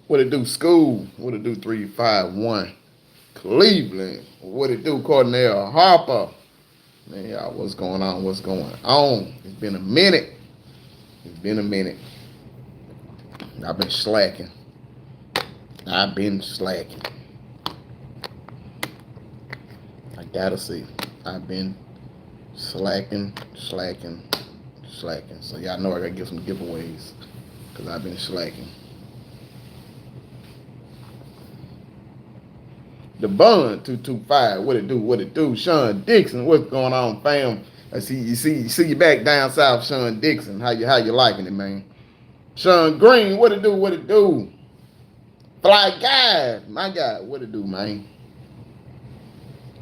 What it do, school? What it do, 351? Cleveland. What it do, Cornell Harper? Man, y'all, what's going on? What's going on? It's been a minute. It's been a minute. I've been slacking. I've been slacking. I gotta see. I've been slacking. So y'all know I gotta give some giveaways because I've been slacking. The Bun 225. What it do? What it do? Sean Dixon. What's going on, fam? I see you back down south, Sean Dixon. How you liking it, man? Sean Green. What it do? What it do? Fly guy, my guy. What it do, man?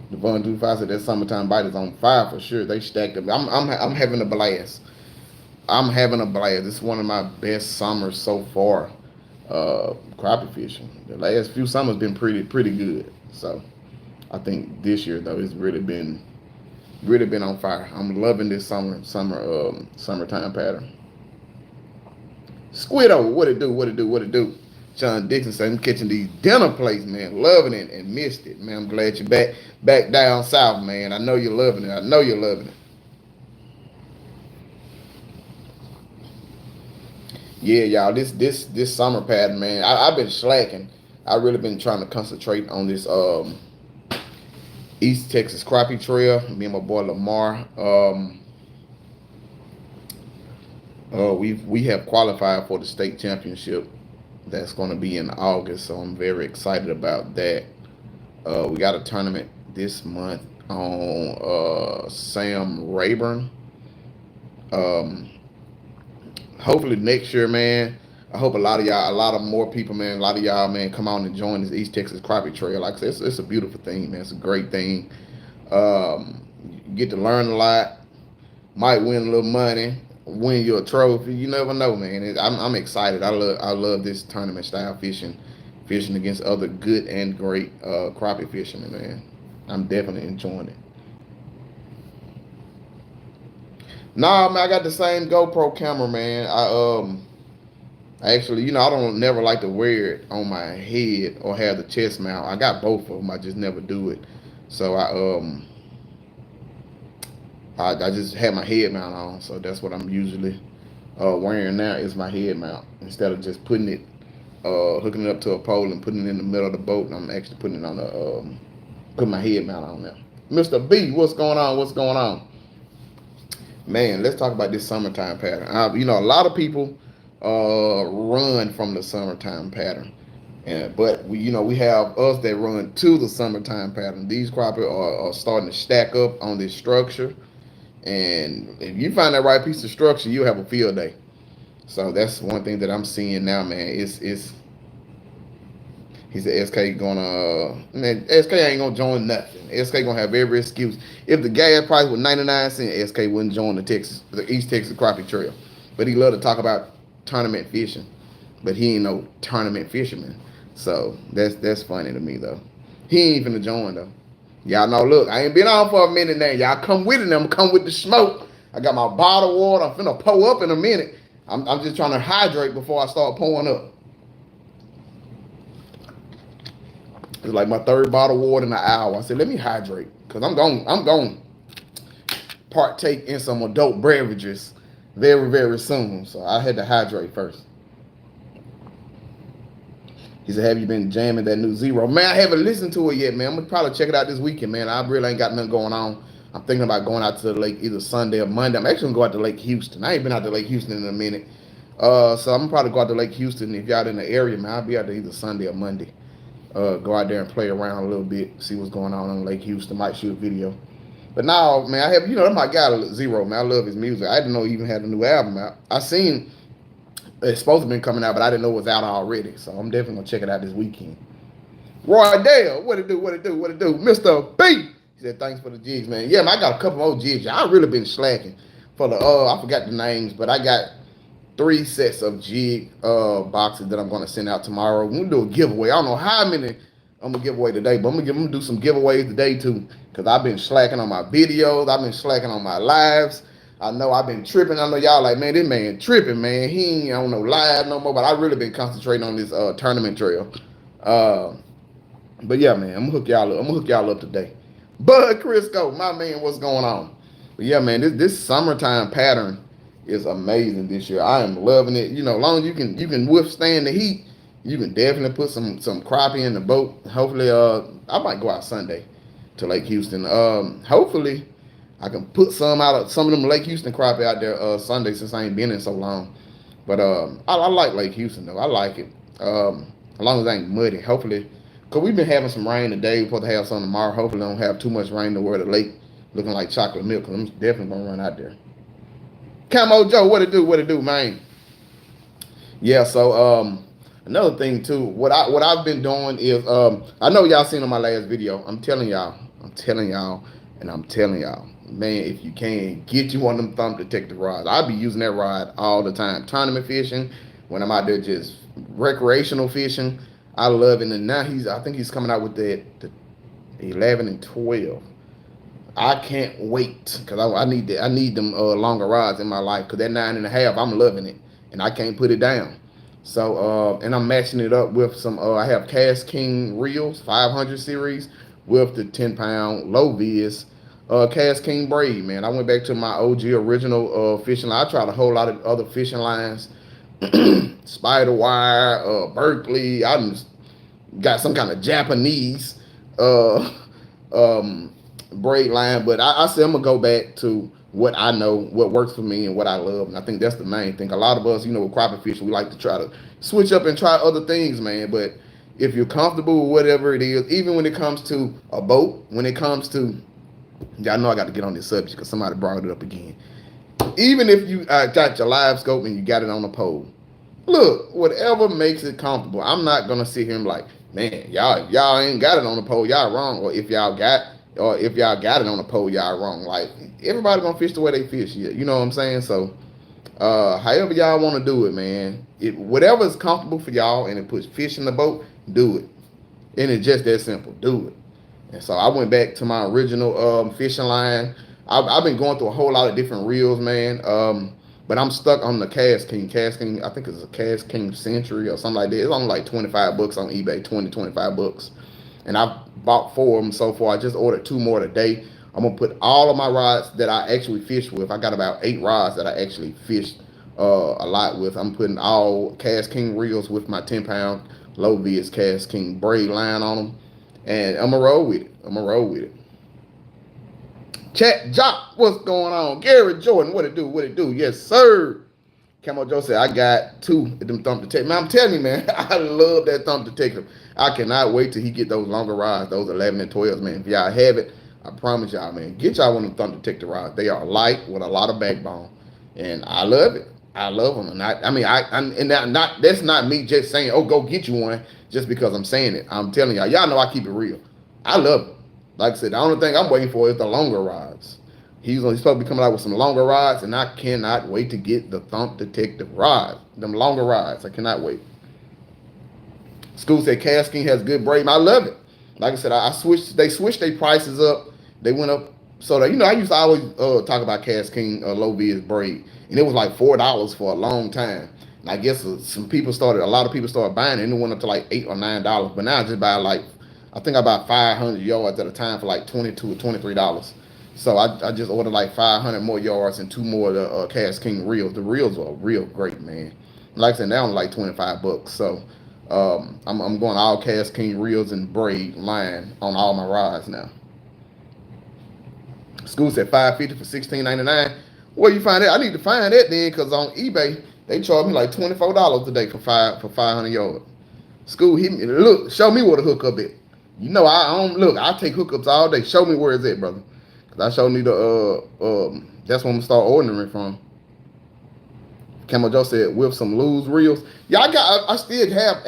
The Bun 225 said that summertime bite is on fire for sure. They stacked up. I'm having a blast. I'm having a blast. This is one of my best summers so far. Crappie fishing. The last few summers been pretty good. So I think this year though it's really been on fire. I'm loving this summertime pattern. Squiddo, what it do? What it do? What it do? Sean Dixon said I'm catching these dinner plates, man. Loving it and missed it, man. I'm glad you're back down south, man. I know you're loving it. I know you're loving it. Yeah, y'all, this summer pattern, man. I've been slacking. I really been trying to concentrate on this East Texas Crappie Trail. Me and my boy Lamar. We have qualified for the state championship. That's going to be in August, so I'm very excited about that. We got a tournament this month on Sam Rayburn. Hopefully next year, man. I hope a lot of more people, man, a lot of y'all, man, come on and join this East Texas Crappie Trail. Like I said, it's a beautiful thing, man. It's a great thing. You get to learn a lot. Might win a little money, win you a trophy. You never know, man. I'm excited. I love this tournament style fishing against other good and great crappie fishermen, man. I'm definitely enjoying it. Nah, man, I got the same GoPro camera, man. I actually, I don't never like to wear it on my head or have the chest mount. I got both of them. I just never do it. So I just have my head mount on. So that's what I'm usually wearing now is my head mount instead of just putting it, hooking it up to a pole and putting it in the middle of the boat. And I'm actually putting it on putting my head mount on there. Mr. B, what's going on? What's going on? Man, let's talk about this summertime pattern. A lot of people run from the summertime pattern, but we have us that run to the summertime pattern. These crappie are starting to stack up on this structure, and if you find that right piece of structure, you'll have a field day. So that's one thing that I'm seeing now, man. He said SK man, SK ain't gonna join nothing. SK gonna have every excuse. If the gas price was 99 cents, SK wouldn't join the East Texas Crappie Trail. But he love to talk about tournament fishing. But he ain't no tournament fisherman. So that's funny to me though. He ain't finna join though. Y'all know, look, I ain't been on for a minute now. Y'all come with it, I'm come with the smoke. I got my bottle water. I'm finna pour up in a minute. I'm just trying to hydrate before I start pouring up. It's like my third bottle of water in an hour. I said, let me hydrate. Because I'm going to partake in some adult beverages very, very soon. So I had to hydrate first. He said, have you been jamming that new Zero? Man, I haven't listened to it yet, man. I'm going to probably check it out this weekend, man. I really ain't got nothing going on. I'm thinking about going out to the lake either Sunday or Monday. I'm actually going to go out to Lake Houston. I ain't been out to Lake Houston in a minute. So I'm going to probably go out to Lake Houston. If y'all in the area, man, I'll be out there either Sunday or Monday. Go out there and play around a little bit, see what's going on Lake Houston. Might shoot a video. But now, man, I have, that's my guy, Zero, man. I love his music. I didn't know he even had a new album out. I seen it's supposed to be coming out, but I didn't know it was out already. So I'm definitely going to check it out this weekend. Roy Dale, what it do? Mr. B. He said, thanks for the jigs, man. Yeah, man, I got a couple more jigs. I really been slacking for the, I forgot the names, but I got 3 sets of jig boxes that I'm gonna send out tomorrow. We're gonna do a giveaway. I don't know how many I'm gonna give away today, but I'm gonna do some giveaways today too. Cause I've been slacking on my videos, I've been slacking on my lives. I know I've been tripping. I know y'all like, man, this man tripping, man. He ain't on no live no more. But I really been concentrating on this tournament trail. Uh, but yeah, man, I'm gonna hook y'all up. I'm gonna hook y'all up today. Bud Crisco, my man, what's going on? But yeah, man, this summertime pattern is amazing this year. I am loving it. You know, as long as you can withstand the heat, you can definitely put some crappie in the boat. Hopefully, I might go out Sunday to Lake Houston. Hopefully, I can put some of them Lake Houston crappie out there Sunday since I ain't been in so long. But I like Lake Houston though. I like it. As long as it ain't muddy. Hopefully, cause we've been having some rain today. We're supposed to have some tomorrow. Hopefully, don't have too much rain to where the lake looking like chocolate milk. Cause I'm definitely gonna run out there. Camo Joe, what it do? What it do, man? Yeah. So another thing too. What I've been doing is I know y'all seen on my last video. I'm telling y'all, and I'm telling y'all, man, if you can get you one of them thumb detector rods, I'll be using that rod all the time. Tournament fishing, when I'm out there just recreational fishing, I love it. And now I think he's coming out with the 11 and 12. I can't wait because I need them longer rods in my life because that 9.5, I'm loving it and I can't put it down. So and I'm matching it up with some. I have Cast King reels 500 series with the 10-pound low vis Cast King braid. Man, I went back to my OG original fishing line. I tried a whole lot of other fishing lines, Spider Wire, Berkeley. I just got some kind of Japanese braid line, but I said I'm gonna go back to what I know, what works for me, and what I love, and I think that's the main thing. A lot of us, with crappie fishing, we like to try to switch up and try other things, man. But if you're comfortable with whatever it is, even when it comes to a boat, when it comes to, y'all know I got to get on this subject because somebody brought it up again. Even if you got your live scope and you got it on a pole, look, whatever makes it comfortable. I'm not gonna sit here and be like, man, y'all ain't got it on the pole, y'all wrong. Or if y'all got it on the pole, y'all wrong. Like everybody gonna fish the way they fish. You know what I'm saying? So, however y'all want to do it, man. Whatever is comfortable for y'all and it puts fish in the boat, do it. And it's just that simple. Do it. And so I went back to my original fishing line. I've been going through a whole lot of different reels, man. But I'm stuck on the Cast King. Cast King, I think it's a Cast King Century or something like that. It's only like $25 on eBay, 25 bucks. And I've bought 4 of them so far. I just ordered 2 more today. I'm going to put all of my rods that I actually fish with. I got about 8 rods that I actually fished a lot with. I'm putting all Cast King reels with my 10-pound low vis Cast King braid line on them. And I'm going to roll with it. Chat Jock, what's going on? Gary Jordan, what it do? Yes, sir. Camo Joe said, I got 2 of them thumb detectors. Man, I'm telling you, man, I love that thumb detector. I cannot wait till he get those longer rods, those 11 and 12s, man. If y'all have it, I promise y'all, man, get y'all one of them thumb detector rods. They are light with a lot of backbone, and I love it. I love them, and that's not me just saying, oh, go get you one just because I'm saying it. I'm telling y'all know I keep it real. I love it. Like I said, the only thing I'm waiting for is the longer rods. He's supposed to be coming out with some longer rods, and I cannot wait to get the thump detective rods. Them longer rods. I cannot wait. School said Cast King has good braid. I love it. Like I said, they switched their prices up. They went up. So that, I used to always talk about Cast King low vis braid, and it was like $4 for a long time. And I guess a lot of people started buying it, and it went up to like $8 or $9. But now I just buy I think I buy 500 yards at a time for like $22 or $23. So I just ordered like 500 more yards and 2 more of the Cast King reels. The reels are real great, man. Like I said, now I'm like $25. So I'm going all Cast King reels and braid line on all my rods now. School said $550 for $16.99. Where you find that? I need to find that then, because on eBay they charge me like $24 today for 500 yards. School hit me. Look, show me where the hookup is. I don't look. I take hookups all day. Show me where it's at, brother. Cause I sure need to. That's when I'm gonna start ordering it from. Camo Joe said with some loose reels. Yeah, I still got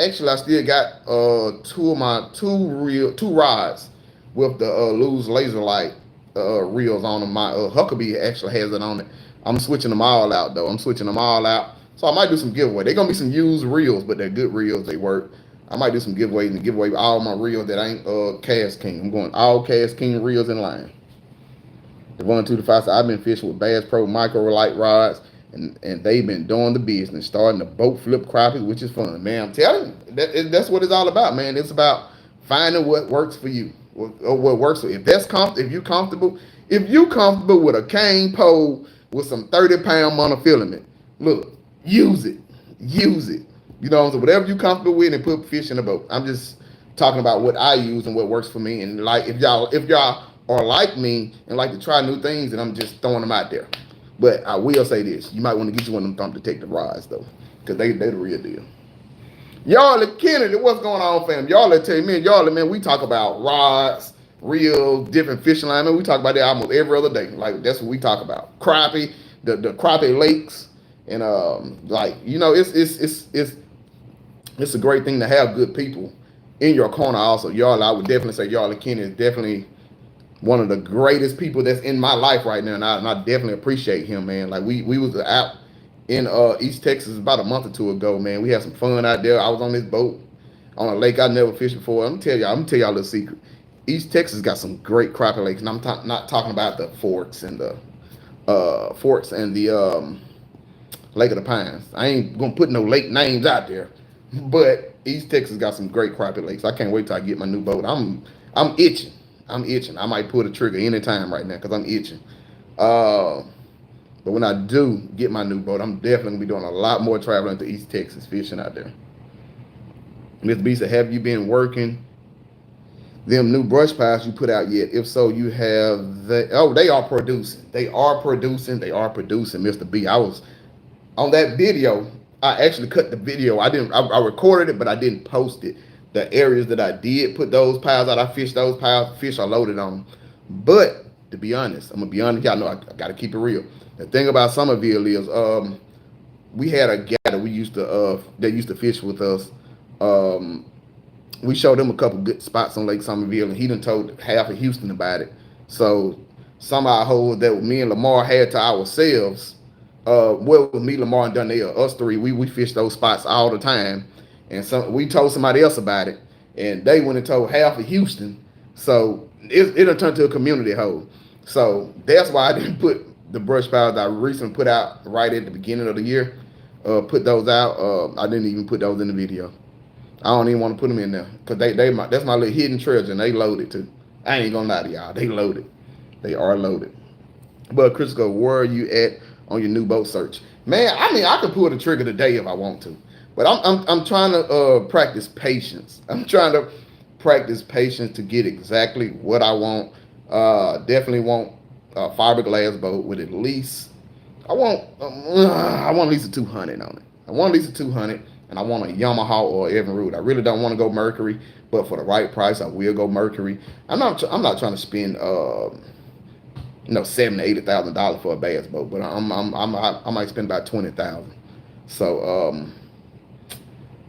2 rods with the loose laser light reels on them. My Huckabee actually has it on it. I'm switching them all out though. I'm switching them all out So I might do some giveaway. They're gonna be some used reels, but they're good reels. They work. I might do some giveaways and give away all my reels that ain't Cast King. I'm going all Cast King reels in line. The 1 2 5. So I've been fishing with Bass Pro micro light rods, and they've been doing the business, starting the boat flip crappie, which is fun, man. I'm telling you, that's what it's all about, man. It's about finding what works for you, or what works for you. If you comfortable with a cane pole with some 30-pound monofilament, look, use it, use it. You know, so whatever you comfortable with, and put fish in the boat. I'm just talking about what I use and what works for me. And like, if y'all are like me and like to try new things, and I'm just throwing them out there. But I will say this: you might want to get you one of them thumb detector rods though, because they the real deal. Y'all at Kennedy, what's going on, fam? Y'all let tell you, man, we talk about rods, reels, different fishing line. Man, we talk about that almost every other day. Like, that's what we talk about. Crappie, the crappie lakes, and like, you know, it's a great thing to have good people in your corner. Also, y'all, I would definitely say y'all at Kennedy is definitely one of the greatest people that's in my life right now, and I definitely appreciate him, man. Like, we was out in East Texas about a month or two ago, man. We had some fun out there. I was on this boat on a lake I never fished before. I'm gonna tell y'all a little secret. East Texas got some great crappie lakes, and I'm not talking about the forks and the Lake of the Pines. I ain't gonna put no lake names out there, but East Texas got some great crappie lakes. I can't wait till I get my new boat. I'm itching. I'm itching. I might pull the trigger anytime right now because I'm itching. But when I do get my new boat, I'm definitely gonna be doing a lot more traveling to East Texas fishing out there. Miss B said, "Have you been working them new brush piles you put out yet? If so, you have the they are producing. They are producing. They are producing, Mr. B. I was on that video. I actually cut the video. I recorded it, but I didn't post it. The areas that I did put those piles out, I fished those piles. Fish are loaded on them. But to be honest, I'm gonna be honest. Y'all know I gotta keep it real. The thing about Somerville is, we had a guy that used to fish with us. We showed him a couple good spots on Lake Somerville, and he done told half of Houston about it. So some of our holes that me and Lamar had to ourselves, well, with me, Lamar, and Donnell, us three, we fished those spots all the time. And we told somebody else about it, and they went and told half of Houston. So it'll turn to a community hole. So that's why I didn't put the brush piles that I recently put out right at the beginning of the year. Put those out. I didn't even put those in the video. I don't even want to put them in there because that's my little hidden treasure, and they loaded too. I ain't gonna lie to y'all, they loaded. They are loaded. But Chris go, where are you at on your new boat search? Man, I mean, I could pull the trigger today if I want to, but I'm trying to practice patience. I'm trying to practice patience to get exactly what I want. Definitely want a fiberglass boat with at least I want at least a 200 on it. I want at least a 200. And I want a Yamaha or Evinrude. I really don't want to go Mercury, but for the right price, I will go Mercury. I'm not trying to spend $70,000 to $80,000 for a bass boat, but I might spend about $20,000. So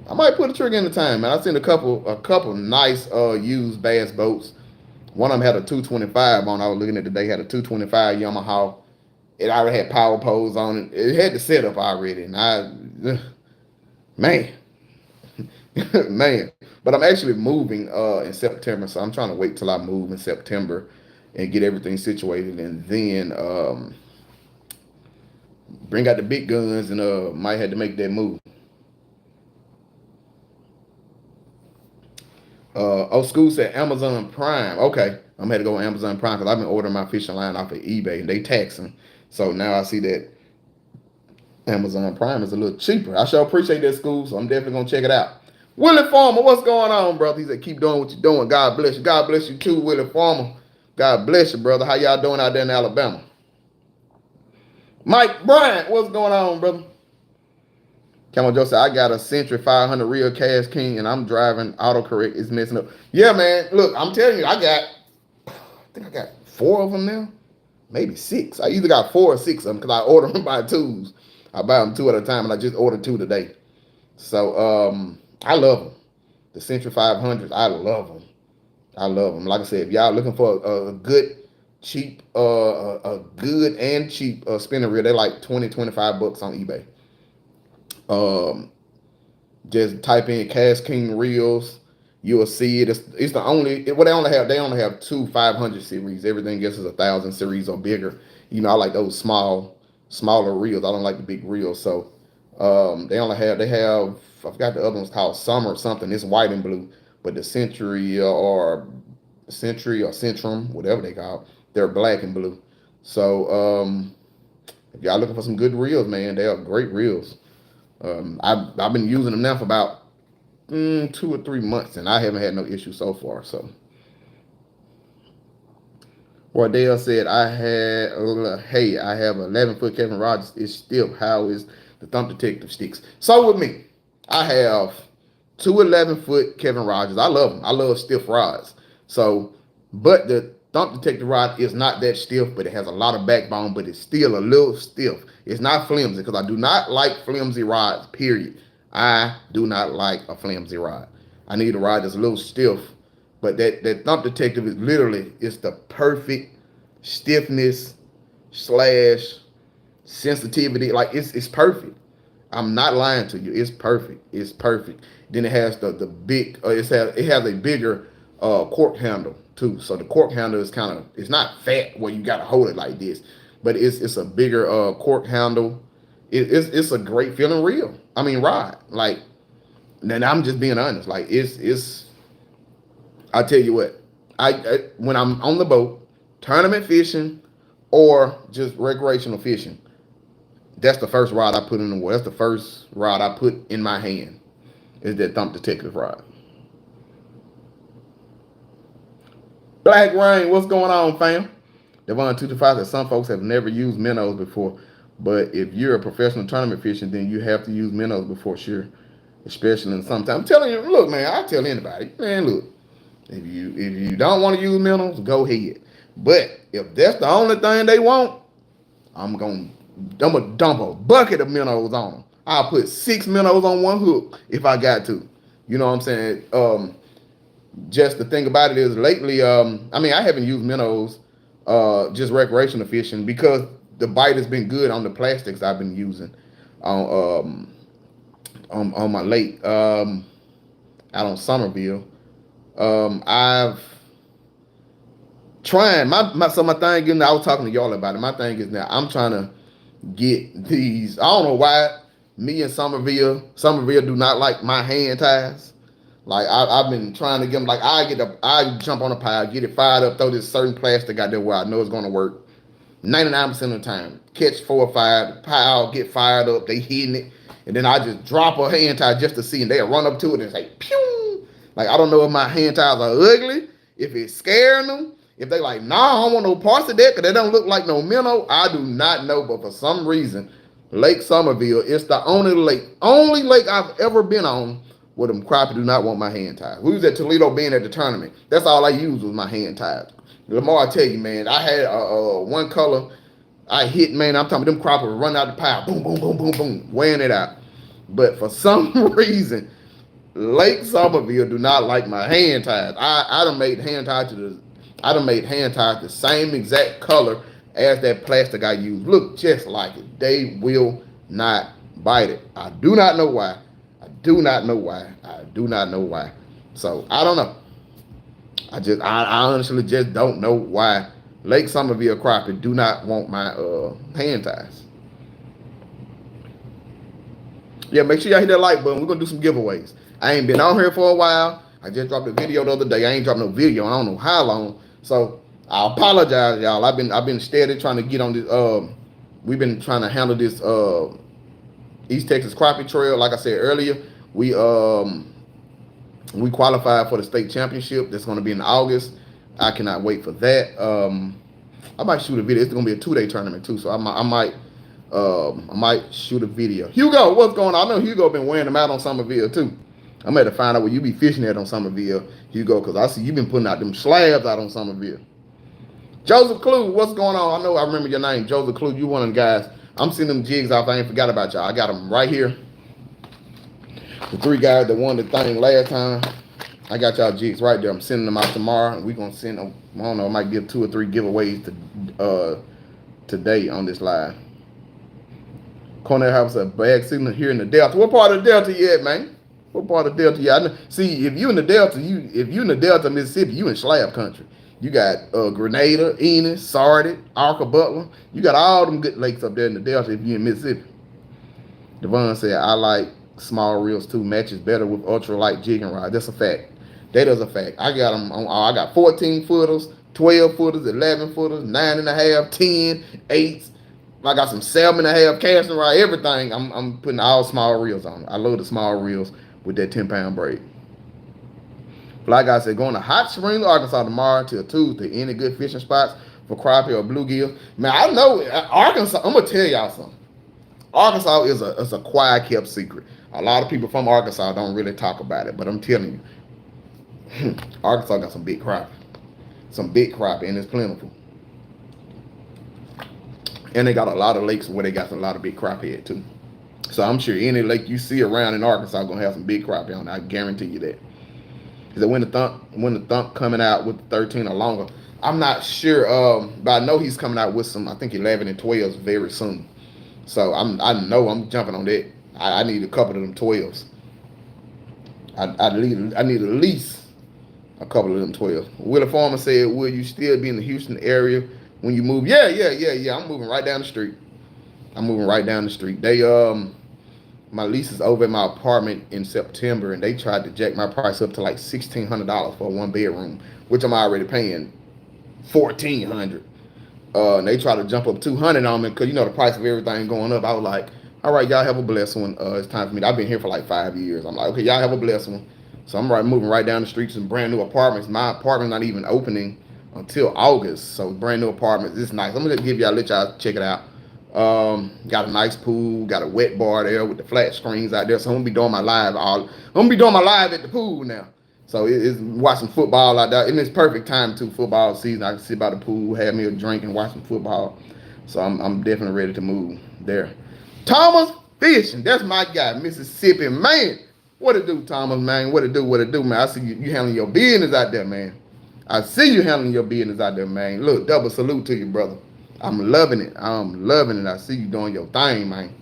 I might put a trigger in the time, man. I've seen a couple nice used bass boats. One of them had a 225 on. I was looking at today, had a 225 Yamaha. It already had power poles on it. It had the setup already, and man. But I'm actually moving in September, so I'm trying to wait till I move in September and get everything situated, and then bring out the big guns, and might have to make that move. School said Amazon Prime. Okay, I'm gonna have to go on Amazon Prime because I've been ordering my fishing line off of eBay, and they taxing. So now I see that Amazon Prime is a little cheaper. I sure appreciate that, School, so I'm definitely gonna check it out. Willie Farmer, what's going on, brother? He said, keep doing what you're doing. God bless you. God bless you too, Willie Farmer. God bless you, brother. How y'all doing out there in Alabama? Mike Bryant, what's going on, brother? Camel Joe said, I got a Century 500 real Cash King, and I'm driving autocorrect. It's messing up. Yeah, man. Look, I'm telling you, I think I got 4 of them now. Maybe 6. I either got 4 or 6 of them because I order them by 2s. I buy them 2 at a time, and I just ordered 2 today. So I love them. The Century 500s, I love them. I love them. Like I said, if y'all looking for a good, cheap, a good and cheap spinning reel, they're like $20, $25 on eBay. Um, just type in Cash King Reels. You'll see it. It's the only what they only have. They only have two 500 series. Everything else is 1,000 series or bigger. You know, I like those smaller reels. I don't like the big reels. So they have I forgot the other one's called Summer or something. It's white and blue, but the Century or Centrum, whatever they call it, they're black and blue. So if y'all looking for some good reels, man, they are great reels. I've been using them now for about 2 or 3 months, and I haven't had no issue so far. So, Wardell said, hey, I have 11-foot Kevin Rogers. It's stiff. How is the thump detective sticks? So with me, I have two 11-foot Kevin Rogers. I love them. I love stiff rods. So, but the thump detective rod is not that stiff, but it has a lot of backbone, but it's still a little stiff. It's not flimsy because I do not like flimsy rods, period. I do not like a flimsy rod. I need a rod that's a little stiff. But that thump detective is literally, it's the perfect stiffness slash sensitivity. Like it's perfect. I'm not lying to you. It's perfect. It's perfect. Then it has the big. It has a bigger cork handle too. So the cork handle is kind of, it's not fat where you got to hold it like this, but it's a bigger cork handle. It's a great feeling reel. I mean rod. Like, and I'm just being honest. Like it's. I tell you what. I when I'm on the boat, tournament fishing, or just recreational fishing. That's the first rod I put in the water. That's the first rod I put in my hand. Is that thump detective rod. Black Rain, what's going on, fam? Devon225 said some folks have never used minnows before, but if you're a professional tournament fishing, then you have to use minnows before, sure. Especially in summertime. I'm telling you, look, man, I tell anybody, man, look, if you don't want to use minnows, go ahead. But if that's the only thing they want, I'm gonna dump a bucket of minnows on them. I'll put 6 minnows on one hook if I got to. You know what I'm saying? Just the thing about it is lately, I mean, I haven't used minnows, just recreational fishing because the bite has been good on the plastics I've been using on my lake out on Somerville. I've trying my thing, and I was talking to y'all about it. My thing is now I'm trying to get these. I don't know why me and Somerville do not like my hand ties. Like I've been trying to get them. Like I jump on a pile, get it fired up, throw this certain plastic out there where I know it's gonna work. 99% of the time, catch 4 or 5, the pile get fired up, they hitting it, and then I just drop a hand tie just to see, and they'll run up to it and say, pew! Like, I don't know if my hand ties are ugly, if it's scaring them, if they like, nah, I don't want no parts of that, because they don't look like no minnow. I do not know, but for some reason, Lake Somerville is the only lake I've ever been on where them crappie do not want my hand ties. We was at Toledo being at the tournament. That's all I used was my hand ties. Lamar, I tell you, man, I had one color. I hit, man, I'm talking about them crappie would run out the pile, boom, boom, boom, boom, boom, weighing it out. But for some reason, Lake Somerville do not like my hand ties. I done made hand ties the same exact color as that plastic I used. Look just like it. They will not bite it. I do not know why. I do not know why. So I don't know. I honestly just don't know why Lake Somerville crappie do not want my hand ties. Yeah, make sure y'all hit that like button. We're gonna do some giveaways. I ain't been on here for a while. I just dropped a video the other day. I ain't dropped no video. I don't know how long. So I apologize, y'all. I've been steady trying to get on this. We've been trying to handle this East Texas Crappie Trail. Like I said earlier, we qualified for the state championship. That's going to be in August. I cannot wait for that. I might shoot a video. It's going to be a 2-day tournament too, so I might shoot a video. Hugo, what's going on? I know Hugo been wearing them out on Somerville too. I'm going to find out where you be fishing at on Somerville, Hugo, because I see you been putting out them slabs out on Somerville. Joseph Clue, what's going on? I know I remember your name, Joseph Clue. You one of the guys. I'm seeing them jigs off. I ain't forgot about y'all. I got them right here. The 3 guys that won the thing last time, I got y'all jigs right there. I'm sending them out tomorrow. We're going to send them, I don't know, I might give 2 or 3 giveaways today on this live. Cornell House a bad signal here in the Delta. What part of the Delta you at, man? What part of the Delta you at? See, if you in the Delta, if you in the Delta, Mississippi, you in slab country. You got Grenada, Enos, Sardis, Arca, Butler. You got all them good lakes up there in the Delta if you in Mississippi. Devon said, I like small reels too. Matches better with ultralight jigging rod. That's a fact. That is a fact. I got them on. I got 14 footers, 12 footers, 11 footers, 9.5, 10, 8s. I got some 7.5 casting rod. Everything. I'm putting all small reels on. I load the small reels with that 10-pound braid. Fly Guy said, going to Hot Springs, Arkansas tomorrow till Tuesday. Any good fishing spots for crappie or bluegill? Man, I know Arkansas. I'm gonna tell y'all something. Arkansas is a quiet kept secret. A lot of people from Arkansas don't really talk about it, but I'm telling you, Arkansas got some big crappie. Some big crappie, and it's plentiful. And they got a lot of lakes where they got a lot of big crappie at too. So I'm sure any lake you see around in Arkansas gonna have some big crappie on it. I guarantee you that. Is that when the thump coming out with 13 or longer? I'm not sure, but I know he's coming out with some. I think 11 and 12s very soon. So I know I'm jumping on that. I need a couple of them 12s. I need at least a couple of them 12s. Willie Farmer said, will you still be in the Houston area when you move? Yeah. I'm moving right down the street. They my lease is over at my apartment in September, and they tried to jack my price up to like $1,600 for a 1-bedroom, which I'm already paying $1,400. And they try to jump up $200 on me because, you know, the price of everything going up. I was like, all right, y'all have a blessed one. It's time for me. I've been here for like 5 years. I'm like, okay, y'all have a blessed one. So I'm moving right down the street to some brand new apartments. My apartment's not even opening until August. So brand new apartments. It's nice. I'm going to let y'all check it out. Got a nice pool, got a wet bar there with the flat screens out there. So I'm gonna be doing my live at the pool now. So it's watching football out there, and it's perfect time too. Football season, I can sit by the pool, have me a drink, and watch some football. So I'm definitely ready to move there. Thomas Fishing, that's my guy, Mississippi, man. What it do, Thomas, man? What it do, man? I see you handling your business out there, man. I see you handling your business out there, man. Look, double salute to you, brother. I'm loving it. I see you doing your thing, man.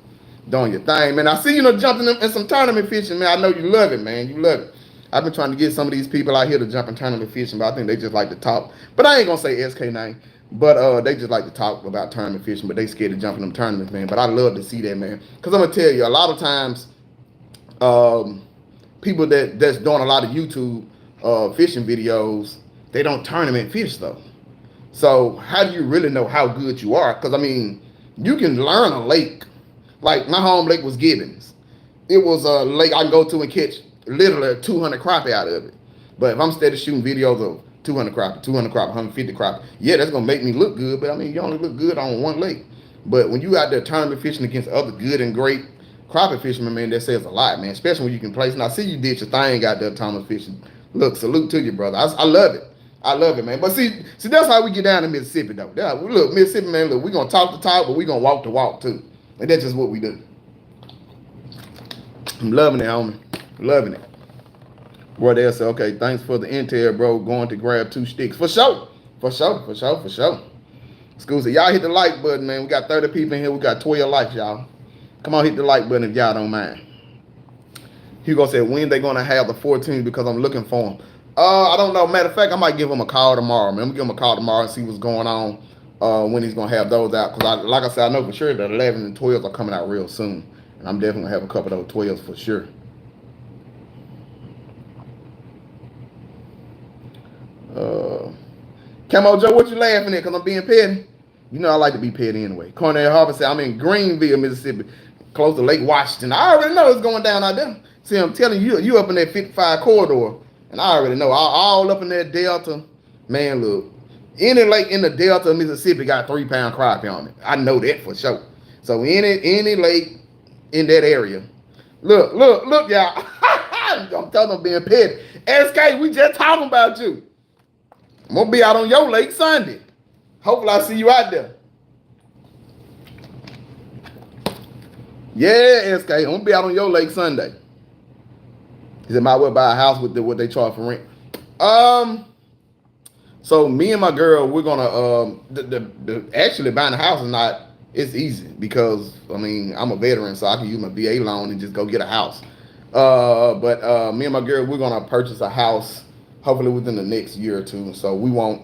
Doing your thing, man. I see you jumping in some tournament fishing, man. I know you love it, man. You love it. I've been trying to get some of these people out here to jump in tournament fishing, but I think they just like to talk. But I ain't gonna say SK9. But they just like to talk about tournament fishing, but they scared to jump in them tournaments, man. But I love to see that, man. Because I'm gonna tell you, a lot of times, people that's doing a lot of YouTube fishing videos, they don't tournament fish though. So how do you really know how good you are? Because, I mean, you can learn a lake. Like, my home lake was Gibbons. It was a lake I can go to and catch literally 200 crappie out of it. But if I'm steady shooting videos of 200 crappie, 150 crappie, yeah, that's going to make me look good. But, I mean, you only look good on one lake. But when you out there tournament fishing against other good and great crappie fishermen, man, that says a lot, man. Especially when you can place. And I see you did your thing out there, Thomas Fishing. Look, salute to you, brother. I love it. I love it, man. But see, that's how we get down to Mississippi, though. Look, Mississippi, man, look, we're going to talk the talk, but we're going to walk the walk, too. And that's just what we do. I'm loving it, homie. Loving it. Boy, they'll say, okay, thanks for the intel, bro. Going to grab 2 sticks. For sure. School said, y'all hit the like button, man. We got 30 people in here. We got 12 likes, y'all. Come on, hit the like button if y'all don't mind. Hugo said, when they going to have the 14 because I'm looking for them. I don't know. Matter of fact, I might give him a call tomorrow, man. I'm going to give him a call tomorrow and see what's going on when he's going to have those out. Because, like I said, I know for sure that 11 and 12s are coming out real soon. And I'm definitely going to have a couple of those 12s for sure. Camo Joe, what you laughing at? Because I'm being petty? You know I like to be petty anyway. Cornell Harvey said, I'm in Greenville, Mississippi, close to Lake Washington. I already know it's going down out there. See, I'm telling you, you up in that 55 corridor. And I already know, all up in that Delta, man, look, any lake in the Delta of Mississippi got 3-pound crappie on it. I know that for sure. So any lake in that area. Look, y'all. I'm telling them I'm being petty. SK, we just talking about you. I'm going to be out on your lake Sunday. Hopefully I see you out there. Yeah, SK, I'm going to be out on your lake Sunday. He said, might well buy a house with what they charge for rent. So me and my girl, we're gonna actually buying a house is not It's easy because I mean I'm a veteran, so I can use my VA loan and just go get a house. But me and my girl, we're gonna purchase a house hopefully within the next year or two. So we won't.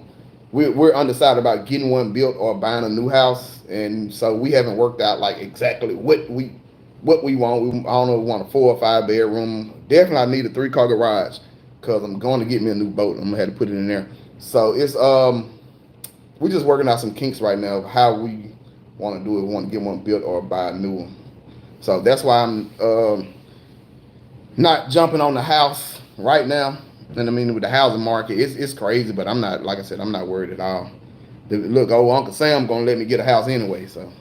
We're undecided about getting one built or buying a new house, and so we haven't worked out like exactly what we want. I don't know. If we want a 4 or 5 bedroom. Definitely, I need a 3 car garage because I'm going to get me a new boat. I'm gonna have to put it in there. So it's we're just working out some kinks right now of how we want to do it. We want to get one built or buy a new one. So that's why I'm not jumping on the house right now. And I mean, with the housing market, it's crazy. But I'm not, like I said, I'm not worried at all. Look, old Uncle Sam gonna let me get a house anyway. So,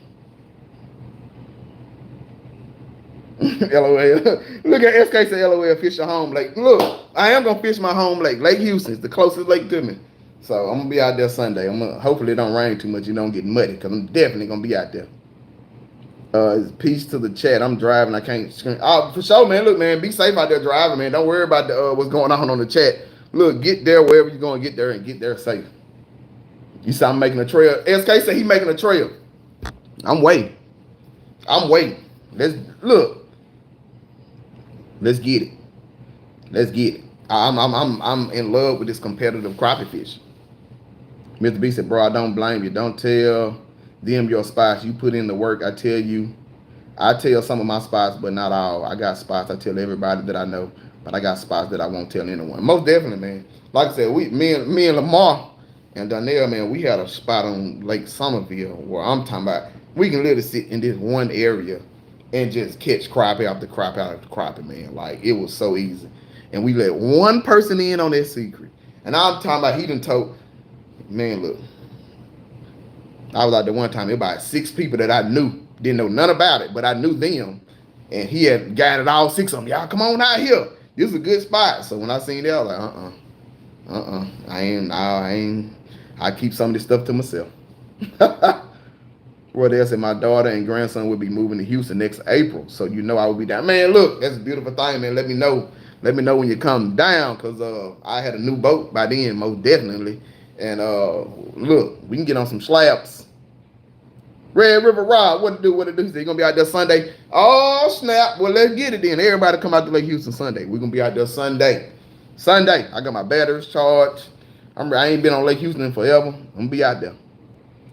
LOL. Look at SK say LOL. Fish your home lake. Look, I am gonna fish my home lake. Lake Houston is the closest lake to me. So I'm gonna be out there Sunday. Hopefully it don't rain too much. You don't get muddy because I'm definitely gonna be out there. Peace to the chat. I'm driving. I can't screen. Oh, for sure, man. Look, man, be safe out there driving, man. Don't worry about what's going on the chat. Look, get there wherever you're going to get there and get there safe. You see, I'm making a trail. SK said he making a trail. I'm waiting. I'm waiting. Look. Let's get it. Let's get it. I'm in love with this competitive crappie fish. Mr. B said, bro, I don't blame you. Don't tell them your spots. You put in the work. I tell some of my spots, but not all. I got spots I tell everybody that I know, but I got spots that I won't tell anyone. Most definitely, man. Like I said, me and Lamar and Donnell, man, we had a spot on Lake Somerville where I'm talking about we can literally sit in this one area and just catch crappie after crappie after crappie, man. Like, it was so easy. And we let one person in on that secret. And I'm talking about he done told, man, look, I was out there one time, there about 6 people that I knew, didn't know none about it, but I knew them. And he had guided all 6 of them. Y'all come on out here. This is a good spot. So when I seen that, I was like, I ain't, I keep some of this stuff to myself. Well, they said my daughter and grandson will be moving to Houston next April. So you know I will be down. Man, look, that's a beautiful thing, man. Let me know. Let me know when you come down, because I had a new boat by then, most definitely. And look, we can get on some slabs. Red River Rod, what to do? So you gonna be out there Sunday? Oh snap! Well, let's get it then. Everybody come out to Lake Houston Sunday. We're gonna be out there Sunday. I got my batteries charged. I ain't been on Lake Houston in forever. I'm gonna be out there.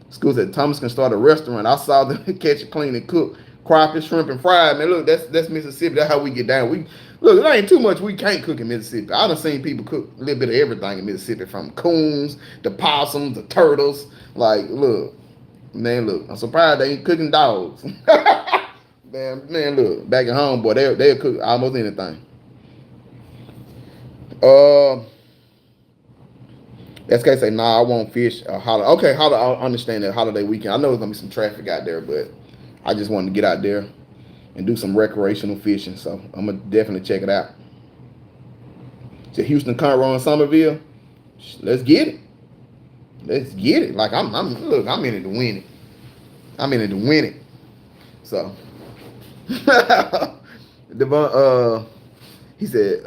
School said Thomas can start a restaurant. I saw them catch it, clean, and cook crappie, shrimp, and fried. Man, look, that's Mississippi. That's how we get down. Look, there ain't too much we can't cook in Mississippi. I done seen people cook a little bit of everything in Mississippi, from coons, the possums, the turtles. Like, look. Man, look, I'm surprised they ain't cooking dogs. man, look, back at home, boy, they'll cook almost anything. SK say, nah, I won't fish a holiday. Okay, I understand that holiday weekend. I know there's gonna be some traffic out there, but I just wanted to get out there and do some recreational fishing. So I'm gonna definitely check it out. To Houston Conroe in Somerville. Let's get it. Let's get it. Like I'm in it to win it. I'm in it to win it. So Devon, he said,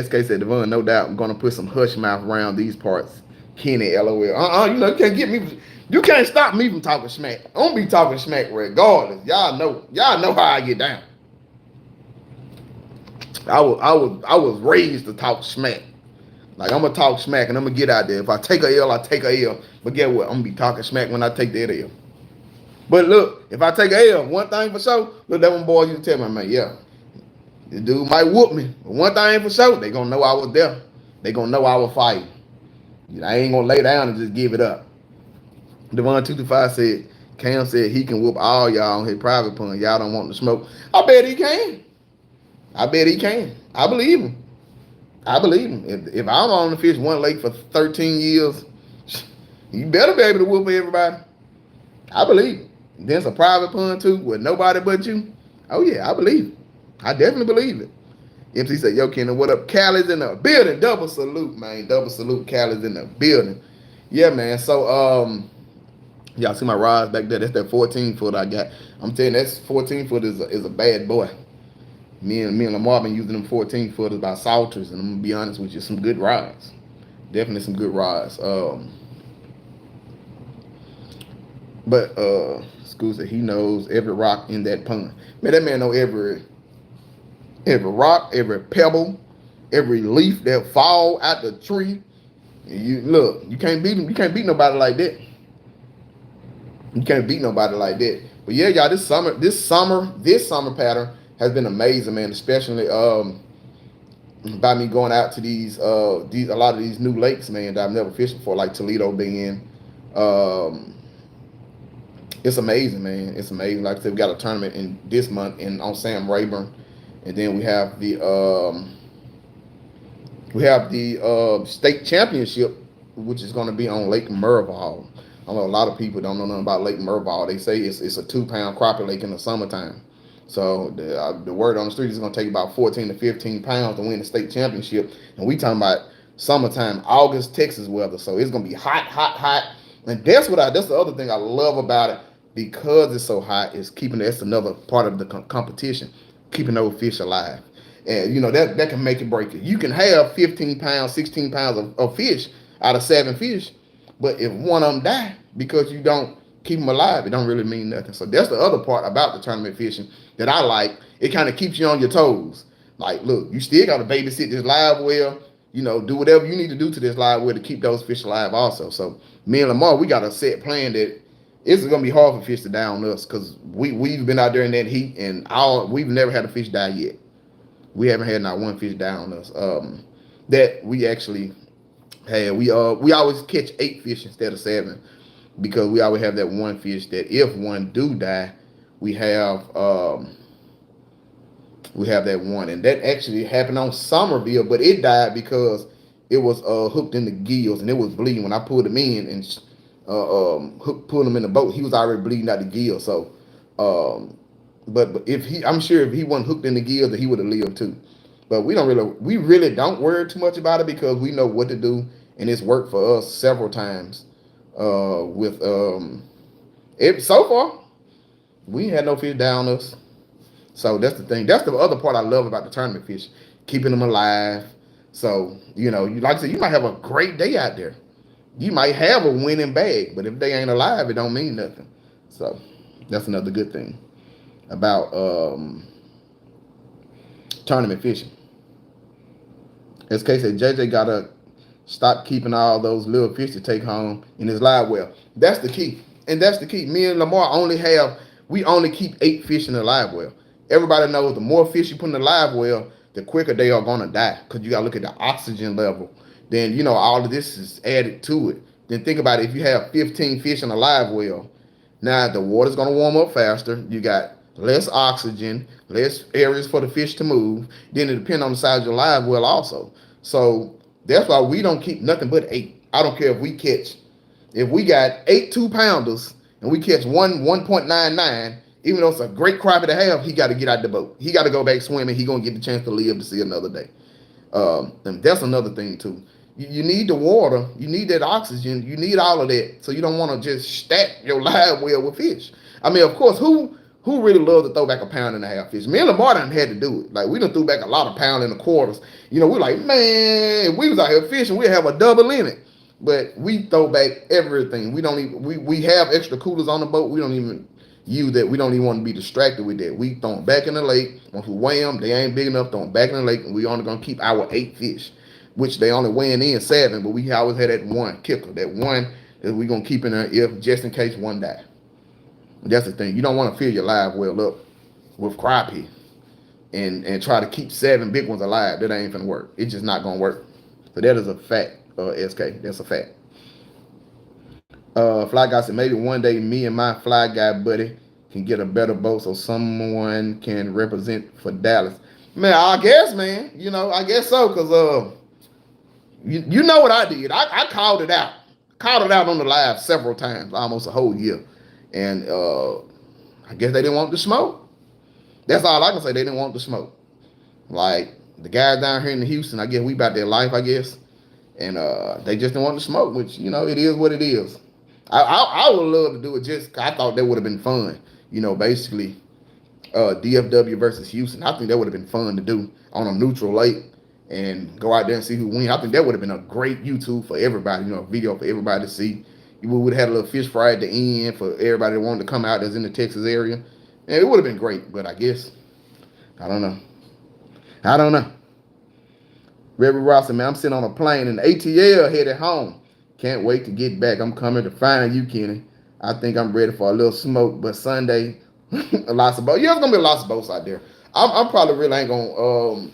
SK said, Devon, no doubt, I'm gonna put some hush mouth around these parts. Kenny, LOL. You know, you can't get me. You can't stop me from talking smack. I'm gonna be talking smack regardless. Y'all know how I get down. I was raised to talk smack. Like, I'm gonna talk smack and I'm gonna get out there. If I take a L, I take a L. But guess what? I'm gonna be talking smack when I take that L. But look, if I take a L, one thing for sure, look, that one boy used to tell me, man, yeah, this dude might whoop me. But one thing for sure, they gonna know I was there. They gonna know I was fighting. I ain't gonna lay down and just give it up. Devon225 said, Cam said he can whoop all y'all on his private pond. Y'all don't want to smoke. I bet he can. I believe him. If I'm on the fish one lake for 13 years, you better be able to whoop everybody. I believe it. Then it's a private pond too with nobody but you. Oh yeah, I believe it. I definitely believe it. MC said, yo, Kenan, what up? Callie's in the building. Double salute, man. Double salute. Callie's in the building. Yeah, man. So, y'all see my rods back there? That's that 14 foot I got. I'm telling you, that 14 foot is a bad boy. Me and Lamar been using them 14 footers by Salters, and I'm gonna be honest with you, some good rods. Definitely some good rods. But School said he knows every rock in that pond. Man, that man know every rock, every pebble, every leaf that fall out the tree. You look, you can't beat him. You can't beat nobody like that. You can't beat nobody like that. But yeah, y'all, this summer pattern has been amazing, man. Especially by me going out to these a lot of these new lakes, man, that I've never fished before, like Toledo being. Um, it's amazing, man. It's amazing. Like I said, we got a tournament in this month in on Sam Rayburn, and then we have the state championship, which is going to be on Lake Merval. I know a lot of people don't know nothing about Lake Merval. They say it's a 2 pound crappie lake in the summertime. So the word on the street is going to take about 14 to 15 pounds to win the state championship. And we talking about summertime, August, Texas weather. So it's going to be hot, hot, hot. And that's the other thing I love about it, because it's so hot. Is keeping that's another part of the competition, keeping those fish alive. And that can make it break it. You can have 15 pounds, 16 pounds of fish out of 7 fish, but if one of them die because you don't keep them alive, it don't really mean nothing. So that's the other part about the tournament fishing that I like. It kind of keeps you on your toes. Like, look, you still got to babysit this live well. Do whatever you need to do to this live well to keep those fish alive also. So me and Lamar, we got a set plan that it's going to be hard for fish to die on us, because we've been out there in that heat, and we've never had a fish die yet. We haven't had not one fish die on us. That we actually had. We always catch 8 fish instead of 7, because we always have that one fish that if one do die, we have that one. And that actually happened on Somerville, but it died because it was hooked in the gills and it was bleeding. When I pulled him in and pulled him in the boat, he was already bleeding out the gills. So but I'm sure if he wasn't hooked in the gills, that he would have lived too. But we really don't worry too much about it, because we know what to do, and it's worked for us several times. With so far, we ain't had no fish down us. So that's the thing. That's the other part I love about the tournament fish, keeping them alive. So like I said, you might have a great day out there. You might have a winning bag, but if they ain't alive, it don't mean nothing. So that's another good thing about tournament fishing. As Kay said, JJ gotta stop keeping all those little fish to take home in his live well. That's the key. And that's the key. Me and Lamar we only keep 8 fish in the live well. Everybody knows the more fish you put in the live well, the quicker they are gonna die. Because you gotta look at the oxygen level. Then all of this is added to it. Then think about it, if you have 15 fish in a live well, now the water's gonna warm up faster. You got less oxygen, less areas for the fish to move. Then it depends on the size of your live well also. So that's why we don't keep nothing but 8. I don't care if we got 8 2-pounders and we catch 1.99, even though it's a great crappie to have, he got to get out the boat. He got to go back swimming. He gonna get the chance to live to see another day. And that's another thing too. You need the water, you need that oxygen, you need all of that. So you don't want to just stack your live well with fish. I mean, of course, who really loves to throw back a pound and a half fish? Me and Lamar done had to do it. Like, we done threw back a lot of pound and a quarters. We're like, man, if we was out here fishing, we'd have a double limit. But we throw back everything. We don't even we have extra coolers on the boat. We don't even use that. We don't even want to be distracted with that. We throw them back in the lake. Once we weigh them, they ain't big enough, throw them back in the lake, and we only gonna keep our 8 fish, which they only weighing in 7, but we always had that one kicker. That one that we gonna keep in there if just in case one die. That's the thing. You don't want to fill your live well up with crappie and try to keep 7 big ones alive. That ain't gonna work. It's just not gonna work. So that is a fact, SK. That's a fact. Fly Guy said, maybe one day me and my Fly Guy buddy can get a better boat so someone can represent for Dallas. Man, I guess, man. I guess so, because you know what I did. I called it out. Called it out on the live several times, almost a whole year. And I guess they didn't want the smoke. That's all I can say. They didn't want the smoke. Like, the guys down here in Houston, I guess we about their life, I guess. And they just didn't want the smoke, which, it is what it is. I would love to do it just because I thought that would have been fun. Basically, DFW versus Houston. I think that would have been fun to do on a neutral lake and go out there and see who wins. I think that would have been a great YouTube for everybody, a video for everybody to see. We would have had a little fish fry at the end for everybody that wanted to come out that's in the Texas area. And it would have been great, but I guess I don't know. I don't know. Reverend Rossi, man, I'm sitting on a plane in the ATL headed home. Can't wait to get back. I'm coming to find you, Kenny. I think I'm ready for a little smoke, but Sunday, lots of boats. Yeah, there's gonna be lots of boats out there. I'm probably really ain't gonna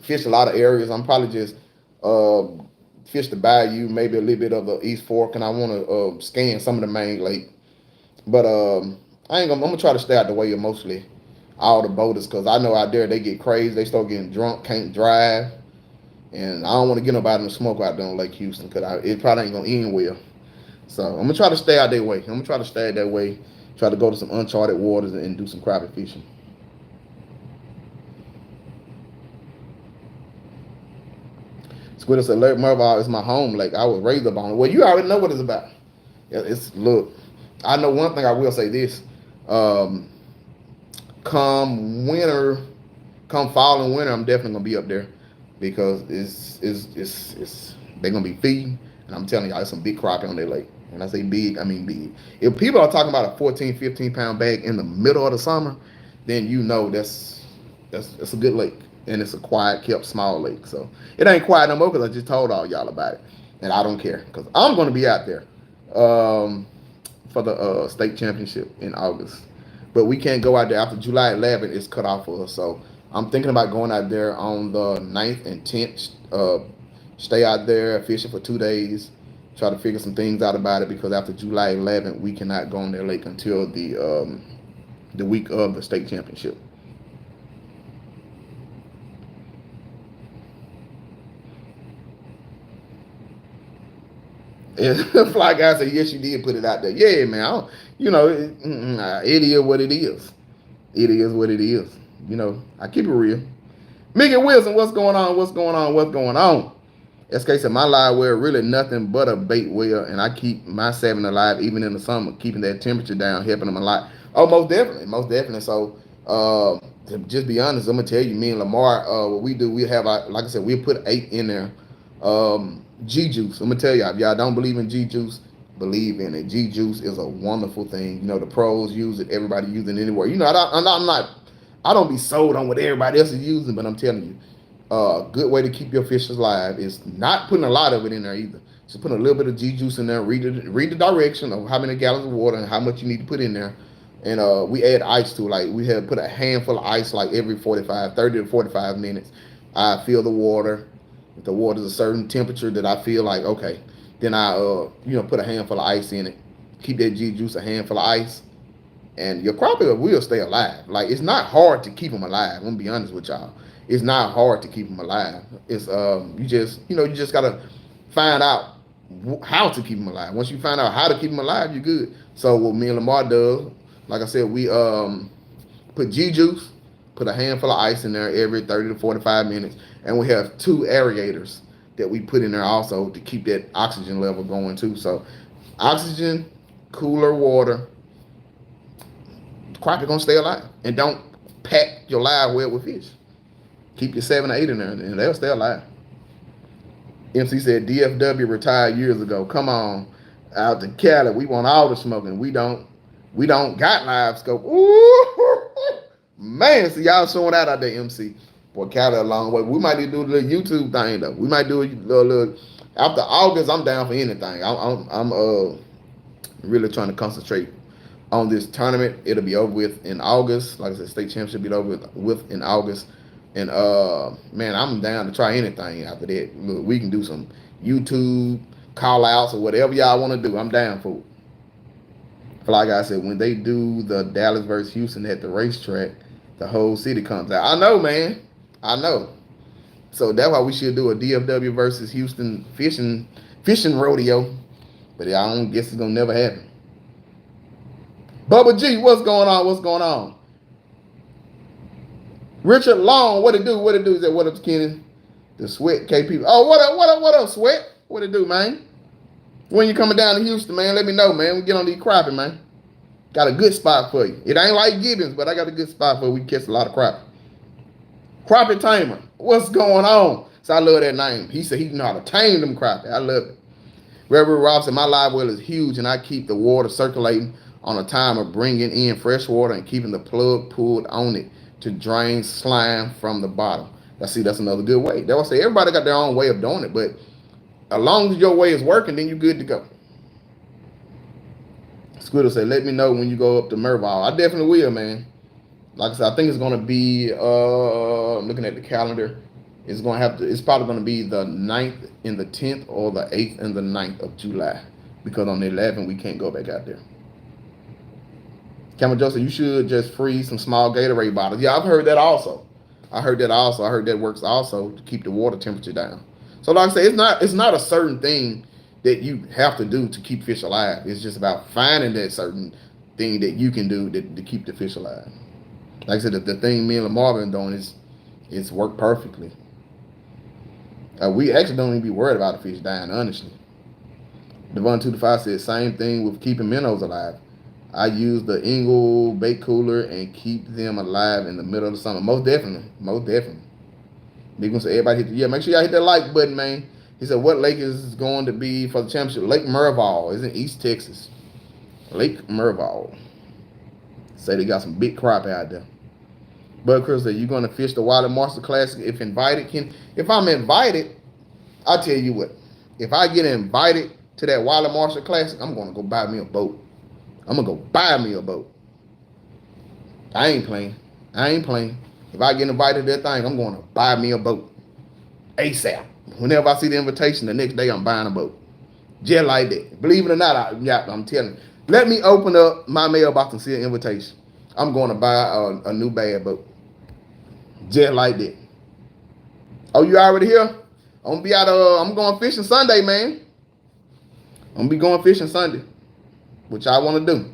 fish a lot of areas. I'm probably just uh, fish the bayou, maybe a little bit of the East Fork, and I want to scan some of the main lake. But I ain't gonna. I'm gonna try to stay out the way of mostly all the boaters because I know out there they get crazy. They start getting drunk, can't drive, and I don't want to get nobody in the smoke out there on Lake Houston because it probably ain't gonna end well. So I'm gonna try to stay out that way. I'm gonna try to stay out that way. Try to go to some uncharted waters and do some crappie fishing. Squid said, Lake Merville is my home lake. I was raised up on it. Well, you already know what it's about. It's look. I know one thing. I will say this. Um, come winter, come fall and winter, I'm definitely gonna be up there because it's they're gonna be feeding, and I'm telling y'all, there's some big crappie on that lake. When I say big, I mean big. If people are talking about a 14, 15 pound bag in the middle of the summer, then you know that's a good lake. And it's a quiet, kept small lake. So it ain't quiet no more because I just told all y'all about it. And I don't care because I'm going to be out there for the state championship in August. But we can't go out there after July 11th. It's cut off for us. So I'm thinking about going out there on the 9th and 10th. Stay out there fishing for 2 days. Try to figure some things out about it because after July 11th, we cannot go on that lake until the week of the state championship. Fly guy said, yes, you did put it out there. Yeah, man. It is what it is. It is what it is. I keep it real. Megan Wilson, what's going on? What's going on? What's going on? SK said, my live well really nothing but a bait well, and I keep my salmon alive even in the summer, keeping that temperature down, helping them a lot. Oh, most definitely. Most definitely. So, to just be honest, I'm going to tell you, me and Lamar, what we do, we have, like I said, we put 8 in there. G-Juice. I'm gonna tell y'all, if y'all don't believe in G-Juice, believe in it. G-Juice is a wonderful thing. The pros use it. Everybody using it anywhere. I don't be sold on what everybody else is using, but I'm telling you, a good way to keep your fish alive is not putting a lot of it in there either. Just put a little bit of G-Juice in there. Read the direction of how many gallons of water and how much you need to put in there. And we add ice to it. Like we have put a handful of ice like every 30 to 45 minutes. I fill the water. If the water's a certain temperature that I feel like, okay, then I put a handful of ice in it. Keep that G-Juice a handful of ice. And your crappie will stay alive. Like, it's not hard to keep them alive. I'm going to be honest with y'all. It's not hard to keep them alive. It's, you just got to find out how to keep them alive. Once you find out how to keep them alive, you're good. So what me and Lamar does, like I said, we put G-Juice, put a handful of ice in there every 30 to 45 minutes. And we have 2 aerators that we put in there also to keep that oxygen level going too. So oxygen, cooler water, crappie gonna stay alive. And don't pack your live well with fish. Keep your 7 or 8 in there and they'll stay alive. MC said DFW retired years ago. Come on, out to Cali. We want all the smoking. We don't got live scope. Ooh, man, so y'all showing out there, MC. Boy, Cali a long way. We might need to do a little YouTube thing though. We might do a little. After August, I'm down for anything. I'm really trying to concentrate on this tournament. It'll be over with in August. Like I said, state championship be over with in August. And man, I'm down to try anything after that. Look, we can do some YouTube call outs or whatever y'all want to do. I'm down for it. Like I said, when they do the Dallas versus Houston at the racetrack, the whole city comes out. I know, man. I know. So that's why we should do a DFW versus Houston fishing rodeo. But I don't guess it's gonna never happen. Bubba G, what's going on? What's going on? Richard Long, what it do? What it do? Is that what up, Kenny? The Sweat KP. Oh, what up, Sweat? What it do, man? When you coming down to Houston, man, let me know, man. We get on these crappie, man. Got a good spot for you. It ain't like Gibbons, but I got a good spot for you. We can catch a lot of crappie. Crappie Tamer. What's going on? So I love that name. He said he know how to tame them crappie. I love it. Reverend Rob said, my live well is huge and I keep the water circulating on a timer, bringing in fresh water and keeping the plug pulled on it to drain slime from the bottom. That's another good way. That's why I say everybody got their own way of doing it, but as long as your way is working, then you're good to go. Squiddle said, let me know when you go up to Merval. I definitely will, man. Like I said, I think it's going to be, looking at the calendar, it's probably going to be the 9th and the 10th or the 8th and the 9th of July. Because on the 11th, we can't go back out there. Camel Joseph, you should just freeze some small Gatorade bottles. Yeah, I've heard that also. I heard that works also to keep the water temperature down. So like I say, it's not a certain thing that you have to do to keep fish alive. It's just about finding that certain thing that you can do to keep the fish alive. Like I said, the thing me and Lamar been doing it's worked perfectly. We actually don't even be worried about the fish dying, honestly. Devon225 said, same thing with keeping minnows alive. I use the Engle bait cooler and keep them alive in the middle of the summer. Most definitely. Big one said, everybody make sure y'all hit that like button, man. He said, what lake is going to be for the championship? Lake Merval is in East Texas. Lake Merval. Say they got some big crappie out there. Bud Chris said, you going to fish the Wiley Marshall Classic if invited? If I'm invited, I'll tell you what. If I get invited to that Wiley Marshall Classic, I'm going to go buy me a boat. I'm going to go buy me a boat. I ain't playing. If I get invited to that thing, I'm going to buy me a boat. ASAP. Whenever I see the invitation, the next day I'm buying a boat. Just like that. Believe it or not, I'm telling you. Let me open up my mailbox and see an invitation. I'm going to buy a new bad boat. Just like that. Oh, you already here? I'm going fishing Sunday, man. I'm going to be going fishing Sunday. Which I want to do.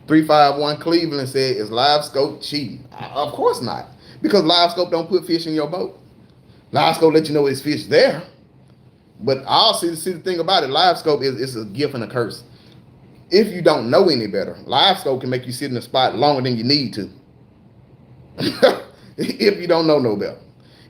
351 Cleveland said, is live scope cheating? Of course not. Because live scope don't put fish in your boat. Live scope let you know it's fish there. But I'll see the thing about it. Live scope is a gift and a curse. If you don't know any better, live scope can make you sit in a spot longer than you need to. If you don't know no better.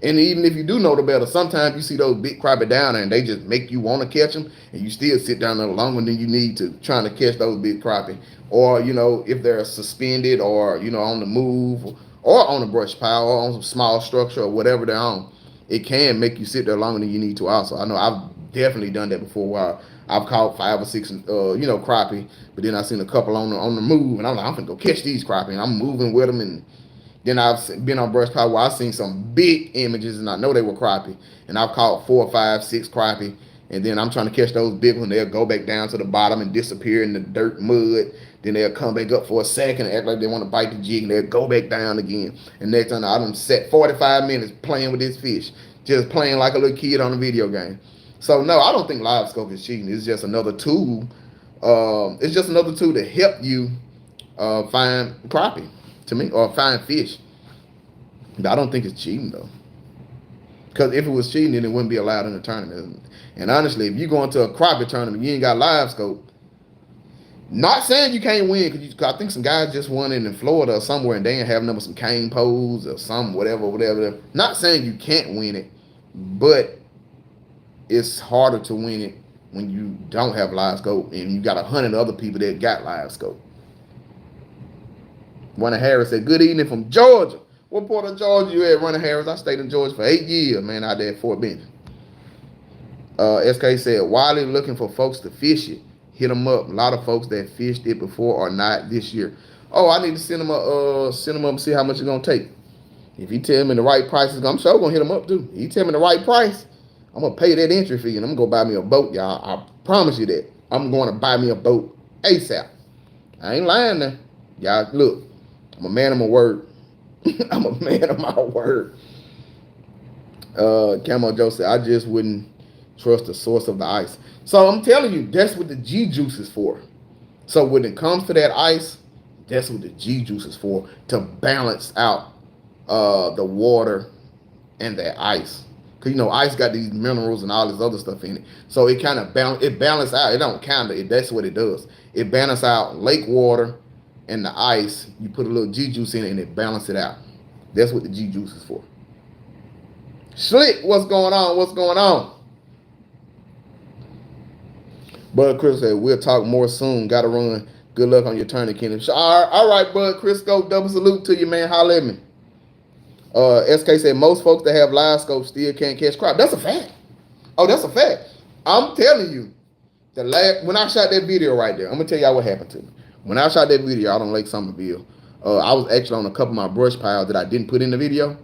And even if you do know the better, sometimes you see those big crappie down there and they just make you want to catch them, and you still sit down there longer than you need to trying to catch those big crappie. Or, if they're suspended or, on the move or on a brush pile or on some small structure or whatever they're on, it can make you sit there longer than you need to also. I know I've definitely done that before where I've caught 5 or 6, crappie, but then I've seen a couple on the move, and I'm like, I'm going to go catch these crappie, and I'm moving with them, and then I've been on brush pile where I've seen some big images, and I know they were crappie, and I've caught 4, 5, 6 crappie, and then I'm trying to catch those big ones. They'll go back down to the bottom and disappear in the dirt mud. Then they'll come back up for a second and act like they want to bite the jig, and they'll go back down again. And next time I done sat 45 minutes playing with this fish, just playing like a little kid on a video game. So no, I don't think live scope is cheating. It's just another tool. It's just another tool to help you find crappie, to me, or find fish. But I don't think it's cheating though. Because if it was cheating, then it wouldn't be allowed in the tournament. And honestly, if you go into a crappie tournament, you ain't got live scope. Not saying you can't win, because I think some guys just won in Florida or somewhere, and they ain't having some cane poles or some whatever. Not saying you can't win it, but it's harder to win it when you don't have live scope and you got 100 other people that got live scope. Runner Harris said, good evening from Georgia. What part of Georgia you at, Runner Harris? I stayed in Georgia for 8 years, man, out there at Fort Benning. SK said, Wiley looking for folks to fish it. Hit them up. A lot of folks that fished it before are not this year. Oh, I need to send them up and see how much it's going to take. If he tell me the right price, I'm sure going to hit him up too. He tell me the right price, I'm going to pay that entry fee and I'm going to go buy me a boat, y'all. I promise you that. I'm going to buy me a boat ASAP. I ain't lying now. Y'all, look, I'm a man of my word. I'm a man of my word. Camo Joe said, I just wouldn't trust the source of the ice. So I'm telling you, that's what the G juice is for. So when it comes to that ice, that's what the G juice is for, to balance out the water and that ice. Because, ice got these minerals and all this other stuff in it. So it kind of balance out. It don't kind of, that's what it does. It balances out lake water and the ice. You put a little G juice in it and it balances it out. That's what the G juice is for. Slick, what's going on? Bud Chris said, we'll talk more soon. Gotta run. Good luck on your tournament, Kenny. All right, Bud Chris, go double salute to you, man. Holla at me. SK said, most folks that have live scopes still can't catch crop. That's a fact. Oh, that's a fact. I'm telling you, when I shot that video right there, I'm gonna tell y'all what happened to me. When I shot that video out on Lake Somerville, I was actually on a couple of my brush piles that I didn't put in the video,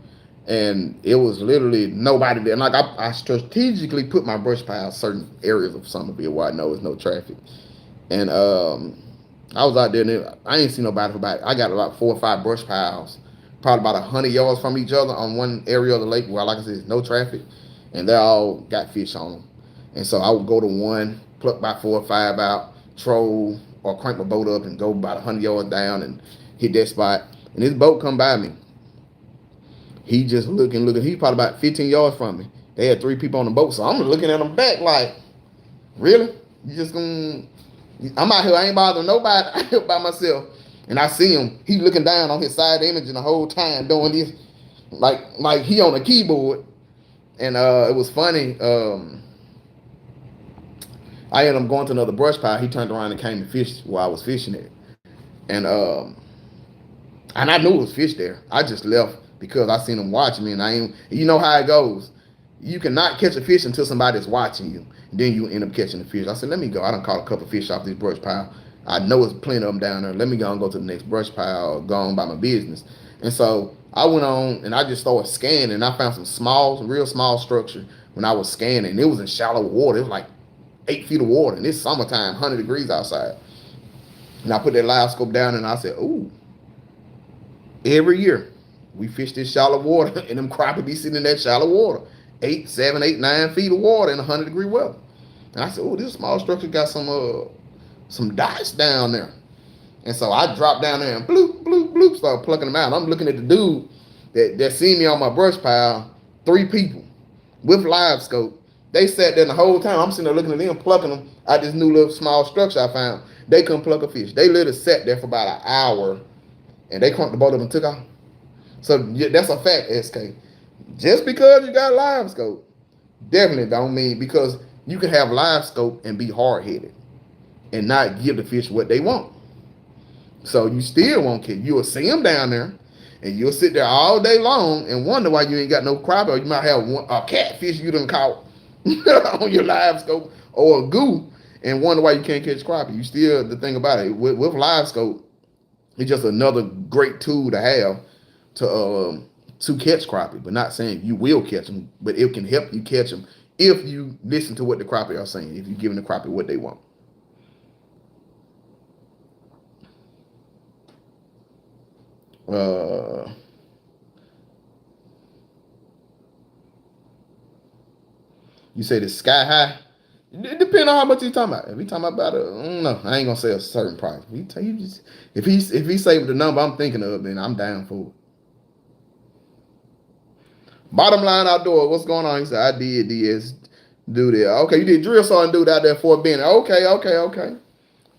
and it was literally nobody there. And like I strategically put my brush piles certain areas of Somerville where I know there's no traffic, and I was out there and I ain't seen nobody for about. I got about 4 or 5 brush piles, probably about 100 yards from each other on one area of the lake where, like I said, there's no traffic, and they all got fish on them. And so I would go to one, pluck about 4 or 5 out, troll, or crank my boat up and go about 100 yards down and hit that spot. And this boat come by me. He just looking. He's probably about 15 yards from me. They had 3 people on the boat, so I'm looking at them back like, really? You just gonna? I'm out here. I ain't bothering nobody. I'm here by myself. And I see him. He looking down on his side imaging the whole time doing this, like he on a keyboard. And it was funny. I ended up going to another brush pile. He turned around and came and fished where I was fishing at. And I knew it was fish there. I just left because I seen him watching me, and I ain't. You know how it goes. You cannot catch a fish until somebody's watching you. Then you end up catching the fish. I said, let me go. I done caught a couple of fish off this brush pile. I know there's plenty of them down there. Let me go and go to the next brush pile or go on by my business. And so I went on and I just started scanning, and I found some real small structure when I was scanning. It was in shallow water. It was like 8 feet of water, and it's summertime, 100 degrees outside. And I put that live scope down, and I said, ooh, every year we fish this shallow water, and them crappie be sitting in that shallow water, 8, 7, 8, 9 feet of water in 100-degree weather. And I said, oh, this small structure got some dots down there. And so I dropped down there and bloop, bloop, bloop, started plucking them out. I'm looking at the dude that seen me on my brush pile, 3 people with live scope. They sat there the whole time. I'm sitting there looking at them, plucking them out this new little small structure I found. They couldn't pluck a fish. They literally sat there for about an hour, and they cranked the boat up and took off. So that's a fact, SK. Just because you got live scope, definitely don't mean, because you can have live scope and be hard-headed and not give the fish what they want. So you still won't catch. You'll see them down there, and you'll sit there all day long and wonder why you ain't got no crappie, or you might have a catfish you done caught on your live scope, or a goo, and wonder why you can't catch crappie. You still, the thing about it, with live scope, it's just another great tool to have to catch crappie, but not saying you will catch them, but it can help you catch them if you listen to what the crappie are saying, if you're giving the crappie what they want. You say the sky high. It depends on how much he's talking about. If he's talking about I don't know. I ain't gonna say a certain price. If he saved the number I'm thinking of, then I'm down for it. Bottom line outdoor, what's going on? He said, I did DS do that. Okay, you did drill saw and dude out there for Benny. Okay.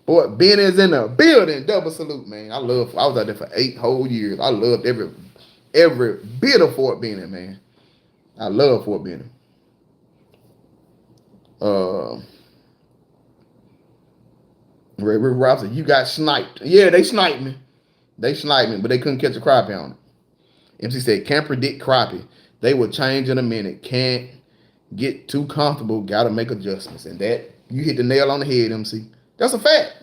Boy, Benny is in the building. Double salute, man. I was out there for 8 whole years. I loved every bit of Fort Benny, man. I love Fort Benny. Ray Rob said, you got sniped. Yeah, they sniped me. But they couldn't catch a crappie on it. MC said, can't predict crappie. They will change in a minute. Can't get too comfortable. Got to make adjustments. And that, you hit the nail on the head, MC. That's a fact.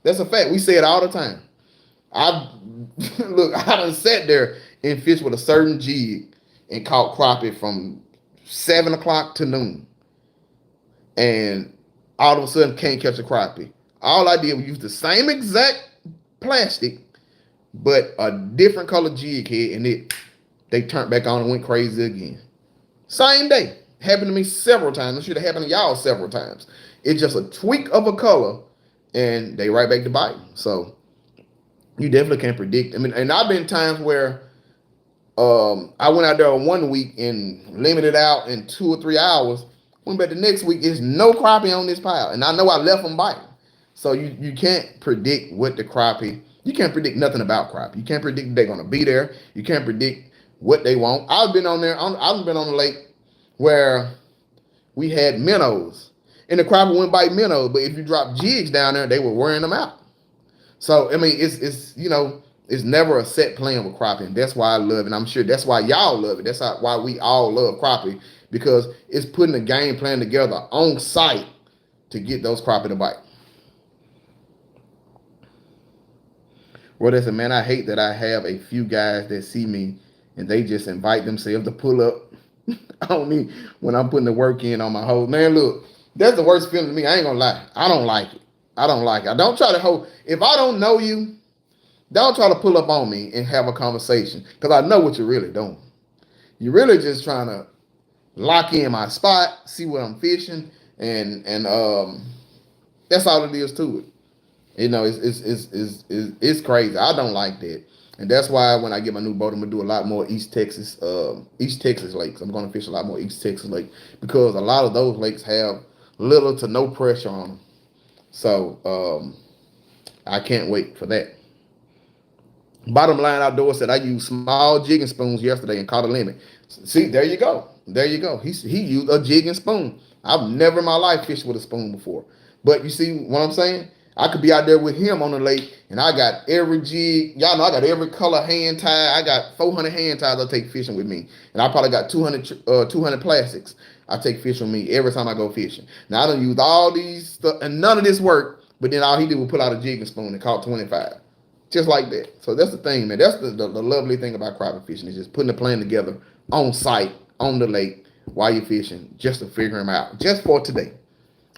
We say it all the time. I done sat there and fished with a certain jig and caught crappie from 7 o'clock to noon. And all of a sudden can't catch a crappie. All I did was use the same exact plastic, but a different color jig head, and they turned back on and went crazy again. Same day. Happened to me several times. It should have happened to y'all several times. It's just a tweak of a color, and they right back to biting. So you definitely can't predict. I mean, and I've been times where I went out there one week and limited out in 2 or 3 hours. Went back the next week, there's no crappie on this pile. And I know I left them biting. So you can't predict what the crappie, you can't predict nothing about crappie. You can't predict they're going to be there. You can't predict what they want. I've been on the lake where we had minnows. And the crappie wouldn't bite minnows, but if you drop jigs down there, they were wearing them out. So I mean, it's it's never a set plan with crappie, and that's why I love it. And I'm sure that's why y'all love it. That's why we all love crappie, because it's putting a game plan together on site to get those crappie to bite. Well, listen, man, I hate that I have a few guys that see me and they just invite themselves to pull up on me when I'm putting the work in on my hose. Man, look, that's the worst feeling to me. I ain't gonna lie. I don't like it. I don't like it. I don't try to hold. If I don't know you, don't try to pull up on me and have a conversation, because I know what you're really doing. You're really just trying to lock in my spot, see what I'm fishing, and that's all it is to it. It's crazy. I don't like that, and that's why when I get my new boat, I'm gonna do a lot more East Texas lakes. I'm gonna fish a lot more East Texas lakes, because a lot of those lakes have little to no pressure on them. So I can't wait for that. Bottom Line Outdoors said I used small jigging spoons yesterday and caught a limit. See, there you go. There you go. He used a jigging spoon. I've never in my life fished with a spoon before. But you see what I'm saying? I could be out there with him on the lake, and I got every jig. Y'all know I got every color hand tie. I got 400 hand ties I take fishing with me. And I probably got 200 plastics I take fishing with me every time I go fishing. Now, I done used all these stuff, and none of this worked. But then all he did was pull out a jigging spoon and caught 25. Just like that. So that's the thing, man. That's the lovely thing about crappie fishing, is just putting a plan together on site, on the lake, while you're fishing, just to figure them out, just for today,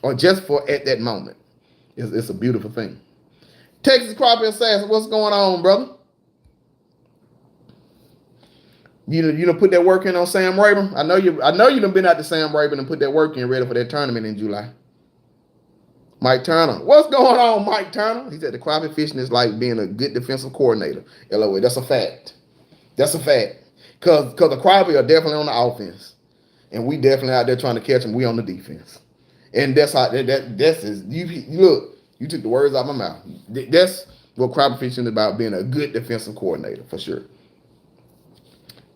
or just for at that moment. It's a beautiful thing. Texas Crappie Assassin, what's going on, brother? You done put that work in on Sam Rayburn? I know you done been out to Sam Rayburn and put that work in ready for that tournament in July. Mike Turner. What's going on, Mike Turner? He said the crappie fishing is like being a good defensive coordinator. LOA. That's a fact. That's a fact. Because the crappie are definitely on the offense. And we definitely out there trying to catch them. We on the defense. And that's how that's you look, you took the words out of my mouth. That's what crappie fishing is about, being a good defensive coordinator, for sure.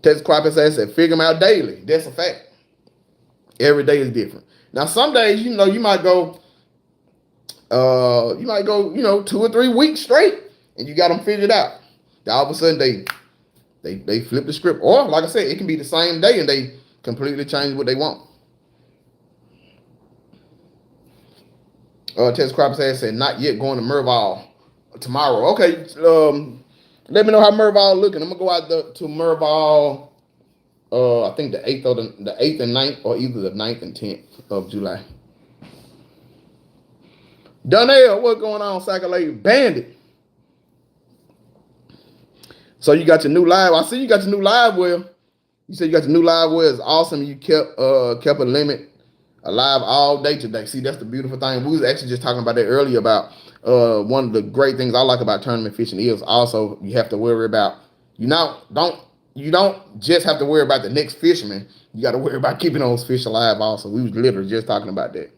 Texas Crappie said figure them out daily. That's a fact. Every day is different. Now some days, you might go 2 or 3 weeks straight, and you got them figured out. Then all of a sudden they flip the script, or like I said, it can be the same day and they completely change what they want. Texas Crappie said not yet, going to Merval tomorrow. Okay, let me know how Merval looking. I'm gonna go out to Merval. I think the 8th and 9th, or either the 9th and 10th of July. Donnell, what's going on, Sakalate Bandit? So you got your new live. I see you got your new live well. You said you got your new live well. It's awesome. You kept a limit alive all day today. See, that's the beautiful thing. We was actually just talking about that earlier, about one of the great things I like about tournament fishing is also you have to worry about, you don't just have to worry about the next fisherman. You got to worry about keeping those fish alive also. We was literally just talking about that.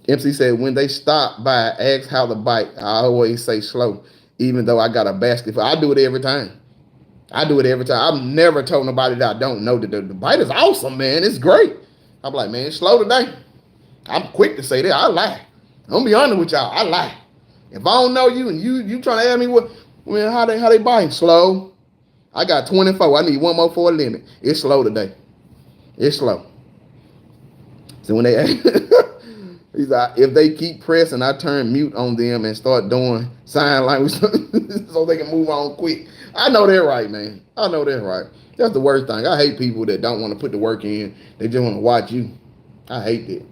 MC said, when they stop by, ask how to bite. I always say slow, even though I got a basket. I do it every time. I've never told nobody that I don't know that the bite is awesome, man. It's great. I'm like, man, it's slow today. I'm quick to say that. I lie. I'm gonna be honest with y'all. I lie. If I don't know you and you trying to ask me how they bite, slow. I got 24. I need one more for a limit. It's slow today. It's slow. So when they he's like, if they keep pressing, I turn mute on them and start doing sign language so they can move on quick. I know they're right, man. I know they're right. That's the worst thing. I hate people that don't want to put the work in. They just want to watch you. I hate that.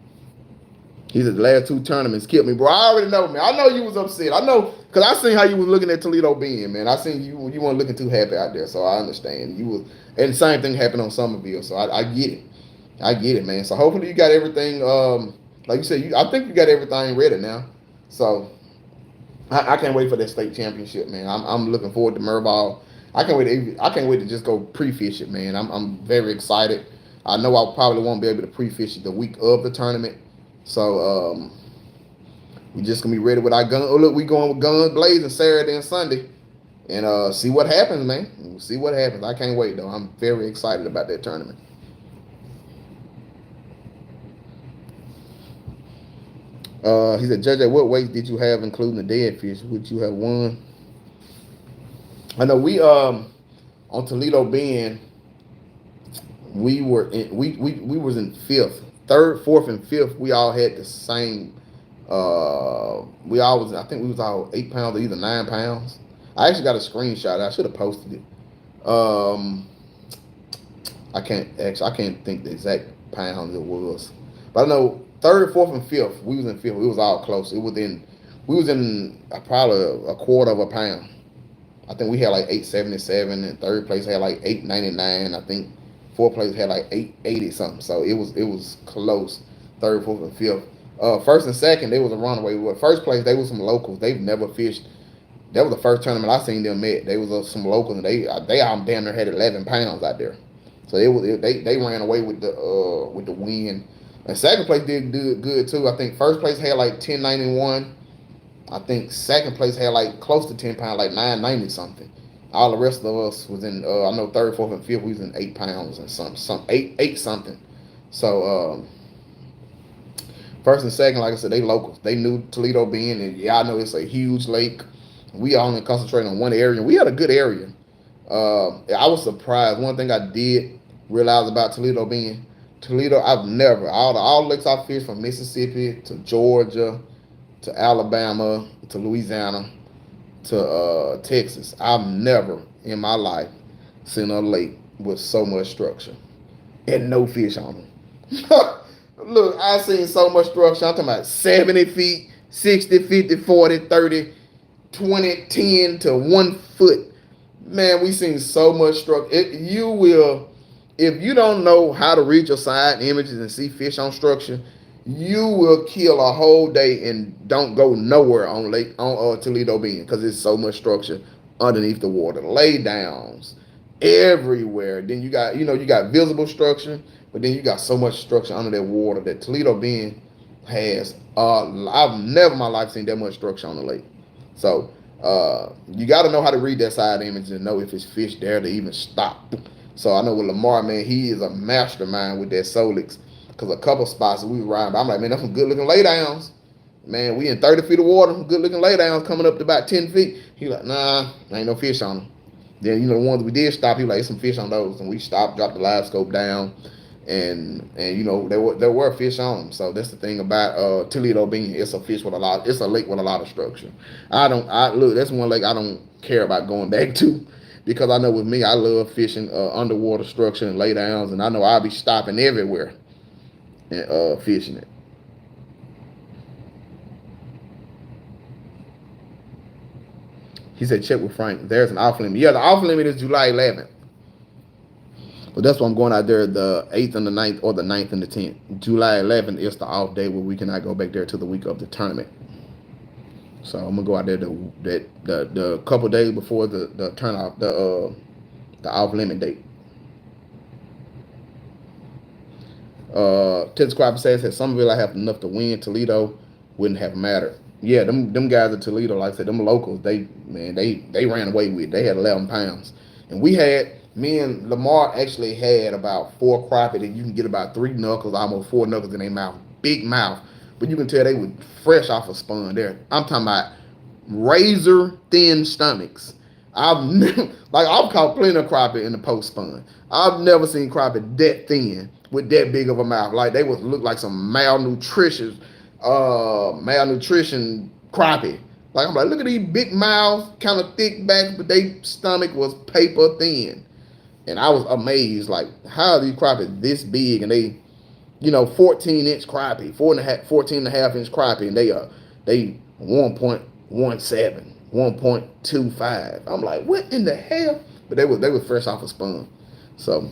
He said the last 2 tournaments killed me, bro. I already know, man. I know you was upset. I know, because I seen how you was looking at Toledo Bend, man. I seen you weren't looking too happy out there, so I understand. And the same thing happened on Summerville, so I get it. I get it, man. So hopefully you got everything, like you said, I think you got everything ready now. So I can't wait for that state championship, man. I'm looking forward to Merval. I can't wait to just go pre-fish it, man. I'm very excited. I know I probably won't be able to pre-fish it the week of the tournament. So we just gonna be ready with our gun. Oh look, we going with guns blazing Saturday and Sunday, and see what happens, man. We'll see what happens. I can't wait though. I'm very excited about that tournament. He said, JJ, what weights did you have, including the dead fish? Would you have won? I know we on Toledo Bend, we was in fifth, third, fourth, and fifth. We all had the same. We all was, I think we was all 8 pounds or either 9 pounds. I actually got a screenshot. I should have posted it. I can't think the exact pounds it was, but I know third, fourth, and fifth. We was in fifth. We was all close. We was in probably a quarter of a pound. I think we had like 877, and third place had like 899. I think fourth place had like 880 something. So it was close. Third, fourth, and fifth. First and second, they was a runaway. Well, first place, they was some locals. They've never fished. That was the first tournament I seen them at. They was some locals, and they all damn near had 11 pounds out there. So they ran away with the win. And second place did good too. I think first place had like 1091. I think second place had like close to 10 pounds, like 990 something. All the rest of us was in. I know third, fourth, and fifth we was in 8 pounds and some eight something. So first and second, like I said, they locals. They knew Toledo being, and yeah, I know it's a huge lake. We only concentrated on one area. We had a good area. I was surprised. One thing I did realize about Toledo being Toledo, I've never all the lakes I fished from Mississippi to Georgia to Alabama to Louisiana to Texas. I've never in my life seen a lake with so much structure and no fish on them. Look, I seen so much structure. I'm talking about 70 feet, 60, 50, 40, 30, 20, 10 to 1 foot. Man, we seen so much structure. You will, if you don't know how to read your side images and see fish on structure, you will kill a whole day and don't go nowhere on Toledo Bend because there's so much structure underneath the water. Lay downs everywhere. Then you got visible structure, but then you got so much structure under that water that Toledo Bend has. I've never in my life seen that much structure on the lake. So you got to know how to read that side image and know if it's fish there to even stop. So I know with Lamar, man, he is a mastermind with that Solix. Because a couple spots we were riding, I'm like, man, that's some good looking laydowns. Man, we in 30 feet of water, good looking laydowns coming up to about 10 feet. He like, nah, ain't no fish on them. Then, the ones we did stop, he like, there's some fish on those. And we stopped, dropped the live scope down, and there were fish on them. So that's the thing about Toledo being, it's a lake with a lot of structure. Look, that's one lake I don't care about going back to. Because I know with me, I love fishing underwater structure and laydowns, and I know I'll be stopping everywhere and fishing it. He said, check with Frank. There's an off limit. Yeah, the off limit is July 11th. But that's why I'm going out there the 8th and the 9th, or the 9th and the 10th. July 11th is the off day where we cannot go back there till the week of the tournament. So I'm gonna go out there the couple days before the turn off the off limit date. Texas Crappie says that Somerville I have enough to win. Toledo wouldn't have mattered. Yeah, them guys at Toledo, like I said, them locals, they ran away with it. They had 11 pounds. And me and Lamar actually had about 4 crappie that you can get about 3 knuckles, almost 4 knuckles in their mouth. Big mouth. But you can tell they were fresh off a spawn there. I'm talking about razor thin stomachs. I've caught plenty of crappie in the post spawn. I've never seen crappie that thin with that big of a mouth. Like they would look like some malnutrition crappie. Like I'm like, look at these big mouths, kind of thick backs, but their stomach was paper thin. And I was amazed, like, how are these crappie this big and they 14-inch crappie, 14.5-inch crappie, and they 1.17, 1.25. I'm like, what in the hell? But they were fresh off a spawn. So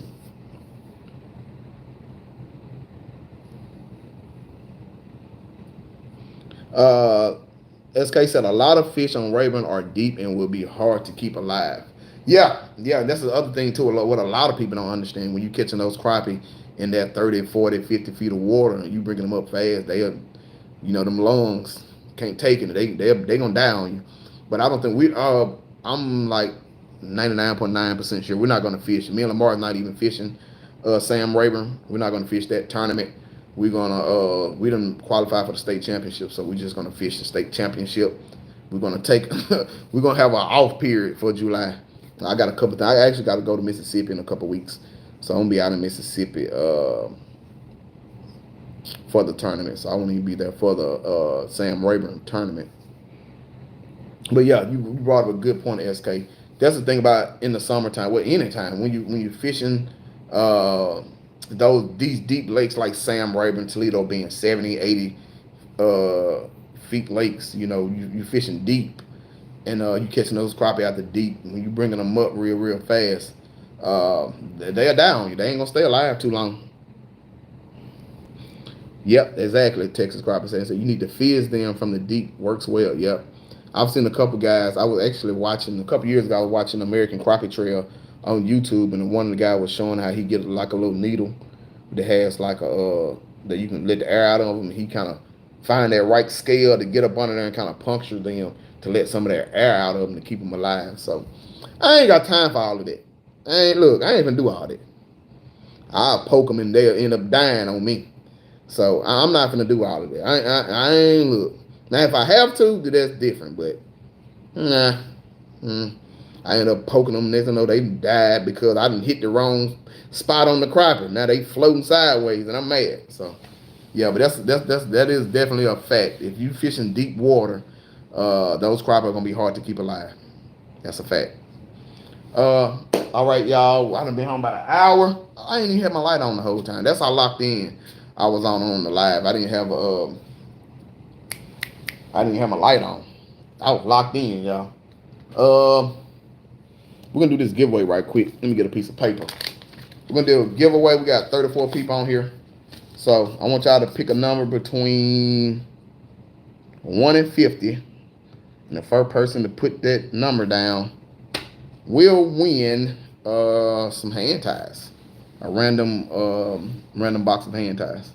SK said a lot of fish on Rayburn are deep and will be hard to keep alive. Yeah, that's the other thing too. What a lot of people don't understand, when you catching those crappie in that 30, 40, 50 feet of water and you bringing them up fast, them lungs can't take it. They gonna die on you. But I don't think I'm like 99.9% sure we're not gonna fish. Me and Lamar is not even fishing Sam Rayburn. We're not gonna fish that tournament. We're gonna we didn't qualify for the state championship, so we're just gonna fish the state championship. We're gonna take we're gonna have an off period for July. I got a couple things. I actually got to go to Mississippi in a couple weeks, so I'm gonna be out in Mississippi for the tournament. So I won't even be there for the Sam Rayburn tournament. But yeah, you brought up a good point, SK. That's the thing about in the summertime, well, anytime when you fishing these deep lakes like Sam Rayburn, Toledo being 70, 80 feet lakes, you fishing deep and you catching those crappie out the deep. When you bringing them up real fast, they're down. They ain't gonna stay alive too long. Yep, exactly. Texas crappie saying so. You need to fizz them from the deep. Works well. Yep. I've seen a couple guys. I was actually watching a couple years ago. I was watching American Crappie Trail on YouTube, and one of the guys was showing how he get like a little needle that has like a that you can let the air out of them. He kind of find that right scale to get up under there and kind of puncture them to let some of that air out of them to keep them alive. So I ain't got time for all of that. I ain't even do all that. I'll poke them and they'll end up dying on me. So I'm not gonna do all of that. I ain't look. Now if I have to, that's different. But nah, I end up poking them. Next thing I know, they died because I didn't hit the wrong spot on the crappie. Now they floating sideways, and I'm mad. So yeah, but that is definitely a fact. If you fish in deep water, those crappie are gonna be hard to keep alive. That's a fact. All right, y'all. I done been home about an hour. I ain't even had my light on the whole time. That's how locked in I was on the live. I didn't have my light on. I was locked in, y'all. We're gonna do this giveaway right quick. Let me get a piece of paper. We're gonna do a giveaway. We got 34 people on here. So I want y'all to pick a number between 1 and 50. And the first person to put that number down will win some hand ties. A random box of hand ties.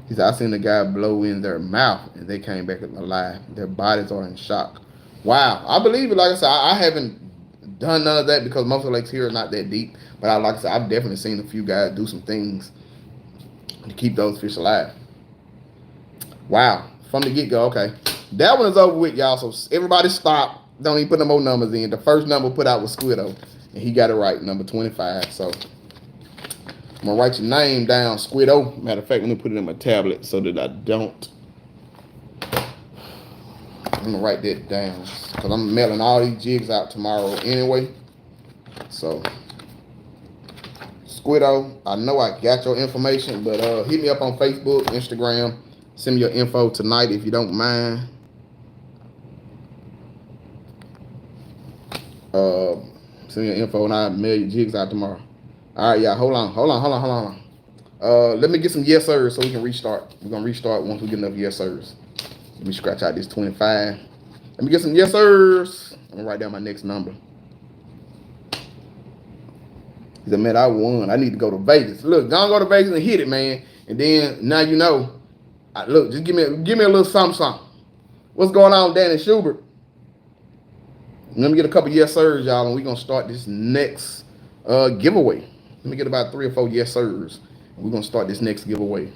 He said, I seen the guy blow in their mouth and they came back alive. Their bodies are in shock. Wow. I believe it. Like I said, I haven't done none of that because most of the lakes here are not that deep. But like I said, I've definitely seen a few guys do some things to keep those fish alive. Wow. From the get-go. Okay. That one is over with, y'all. So everybody stop. Don't even put no more numbers in. The first number put out was Squiddo. And he got it right. Number 25. So I'm going to write your name down, Squiddo. Matter of fact, let me put it in my tablet so that I don't. I'm going to write that down because I'm mailing all these jigs out tomorrow anyway. So, Squiddo, I know I got your information, but hit me up on Facebook, Instagram. Send me your info tonight if you don't mind. Send me your info and I'll mail your jigs out tomorrow. All right, y'all. Hold on. Let me get some yes sirs so we can restart. We're gonna restart once we get enough yes sirs. Let me scratch out this 25. Let me get some yes sirs. I'm gonna write down my next number. He said, man, I won. I need to go to Vegas. Look, don't go to Vegas and hit it, man. And then now you know. Look, just give me a little something. What's going on, Danny Schubert? Let me get a couple yes sirs, y'all, and we're gonna start this next giveaway. Let me get about 3 or 4 yes sirs. We're gonna start this next giveaway.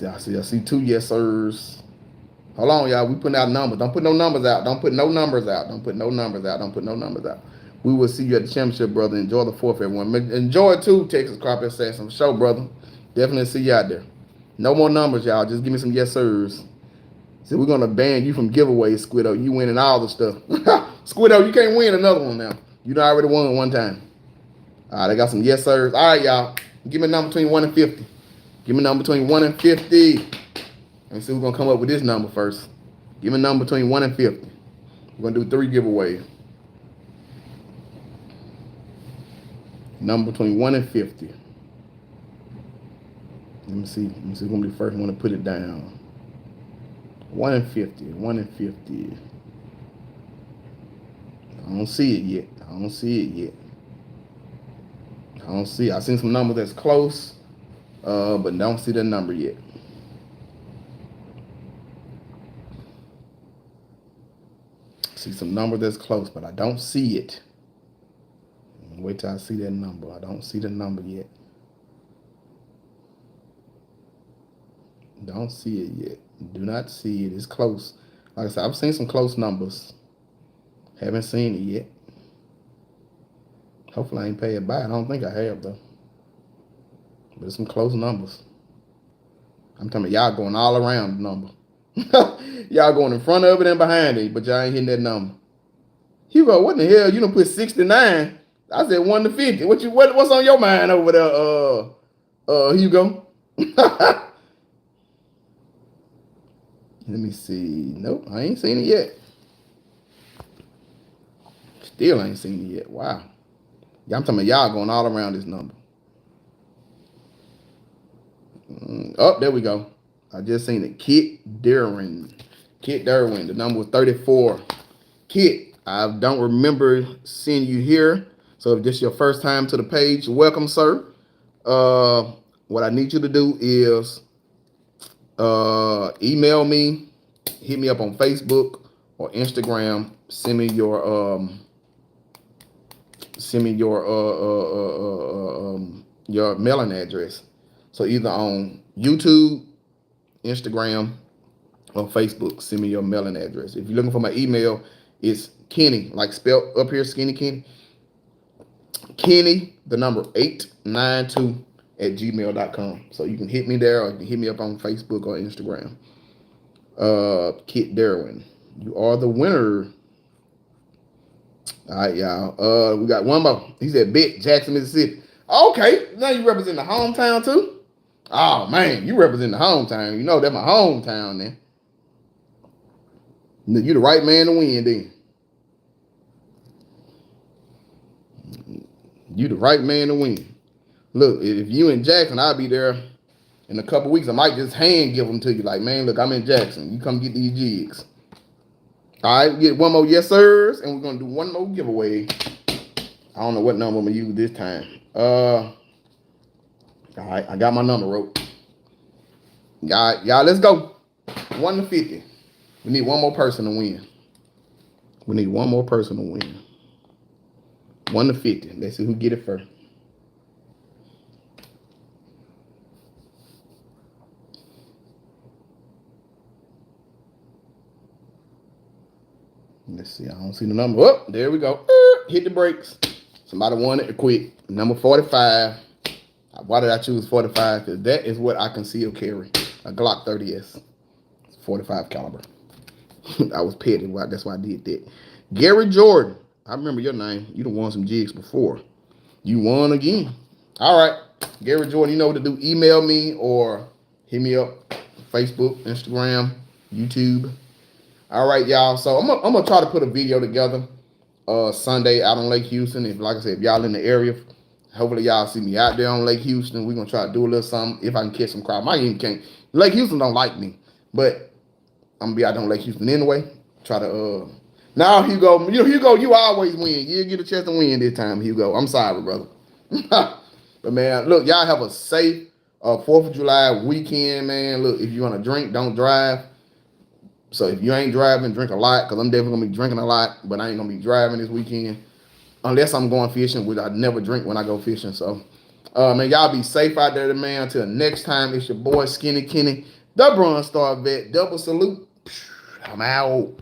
I see 2 yes sirs. Hold on, y'all. We putting out numbers. Don't put no numbers out. We will see you at the championship, brother. Enjoy the 4th, everyone. Enjoy it too, Texas Crappie Assassin. Show, brother. Definitely see you out there. No more numbers, y'all. Just give me some yes sirs. So we're gonna ban you from giveaways, Squiddo. You winning all the stuff. Squiddo, you can't win another one now. You done already won one time. All right, I got some yes sirs. All right, y'all. Give me a number between 1 and 50. Give me a number between 1 and 50. Let me see who's gonna come up with this number first. Give me a number between 1 and 50. We're gonna do 3 giveaways. Number between 1 and 50. Let me see who's gonna be the first one to put it down. 1 and 50. 1 and 50. I don't see it yet. I seen some numbers that's close, but don't see the number yet. See some number that's close, but I don't see it. Wait till I see that number. I don't see the number yet. Don't see it yet. Do not see it. It's close. Like I said, I've seen some close numbers. Haven't seen it yet. Hopefully I ain't paid by. I don't think I have though. But it's some close numbers. I'm telling y'all going all around the number. Y'all going in front of it and behind it, but y'all ain't hitting that number. Hugo, what in the hell? You done put 69. I said 1 to 50. What's on your mind over there, Hugo? Let me see. Nope, I ain't seen it yet. Still ain't seen it yet. Wow. Yeah, I'm talking about y'all going all around this number. Oh, there we go. I just seen it. Kit Derwin. The number was 34. Kit, I don't remember seeing you here. So if this is your first time to the page, welcome, sir. What I need you to do is email me, hit me up on Facebook or Instagram. Send me your mailing address. So either on YouTube, Instagram, or Facebook, send me your mailing address. If you're looking for my email, it's Kenny, like spelled up here, Skinny Kenny. Kenny, the number 892 at gmail.com. So you can hit me there, or you can hit me up on Facebook or Instagram. Kit Derwin, you are the winner. All right, y'all. We got one more. He said, Bet, Jackson, Mississippi. Okay, now you represent the hometown too? Oh, man, you represent the hometown. You know that's my hometown then. You the right man to win then. You the right man to win. Look, if you in Jackson, I'll be there in a couple weeks. I might just hand give them to you. Like, man, look, I'm in Jackson. You come get these jigs. All right, we get one more yes sirs, and we're gonna do one more giveaway. I don't know what number I'm gonna use this time. All right, I got my number wrote. Y'all, let's go. 1 to 50. We need one more person to win. 1 to 50. Let's see who get it first. Let's see. I don't see the number. Oh, there we go. Hit the brakes. Somebody wanted to quit. Number 45. Why did I choose 45? Because that is what I conceal carry. A Glock 30S. 45 caliber. I was petty. That's why I did that. Gary Jordan. I remember your name. You done won some jigs before. You won again. All right. Gary Jordan, you know what to do. Email me or hit me up. Facebook, Instagram, YouTube. All right, y'all. So I'm gonna try to put a video together Sunday out on Lake Houston. Like I said, if y'all in the area, hopefully y'all see me out there on Lake Houston. We're gonna try to do a little something if I can catch some crowd. I even can't. Lake Houston don't like me, but I'm gonna be out there on Lake Houston anyway. Try to now Hugo, you always win. You get a chance to win this time, Hugo. I'm sorry, brother. But man, look, y'all have a safe 4th of July weekend, man. Look, if you want to drink, don't drive. So if you ain't driving, drink a lot, because I'm definitely going to be drinking a lot, but I ain't going to be driving this weekend unless I'm going fishing, which I never drink when I go fishing. So, man, y'all be safe out there, man. Until next time, it's your boy, Skinny Kenny, the Bronze Star Vet. Double salute. I'm out.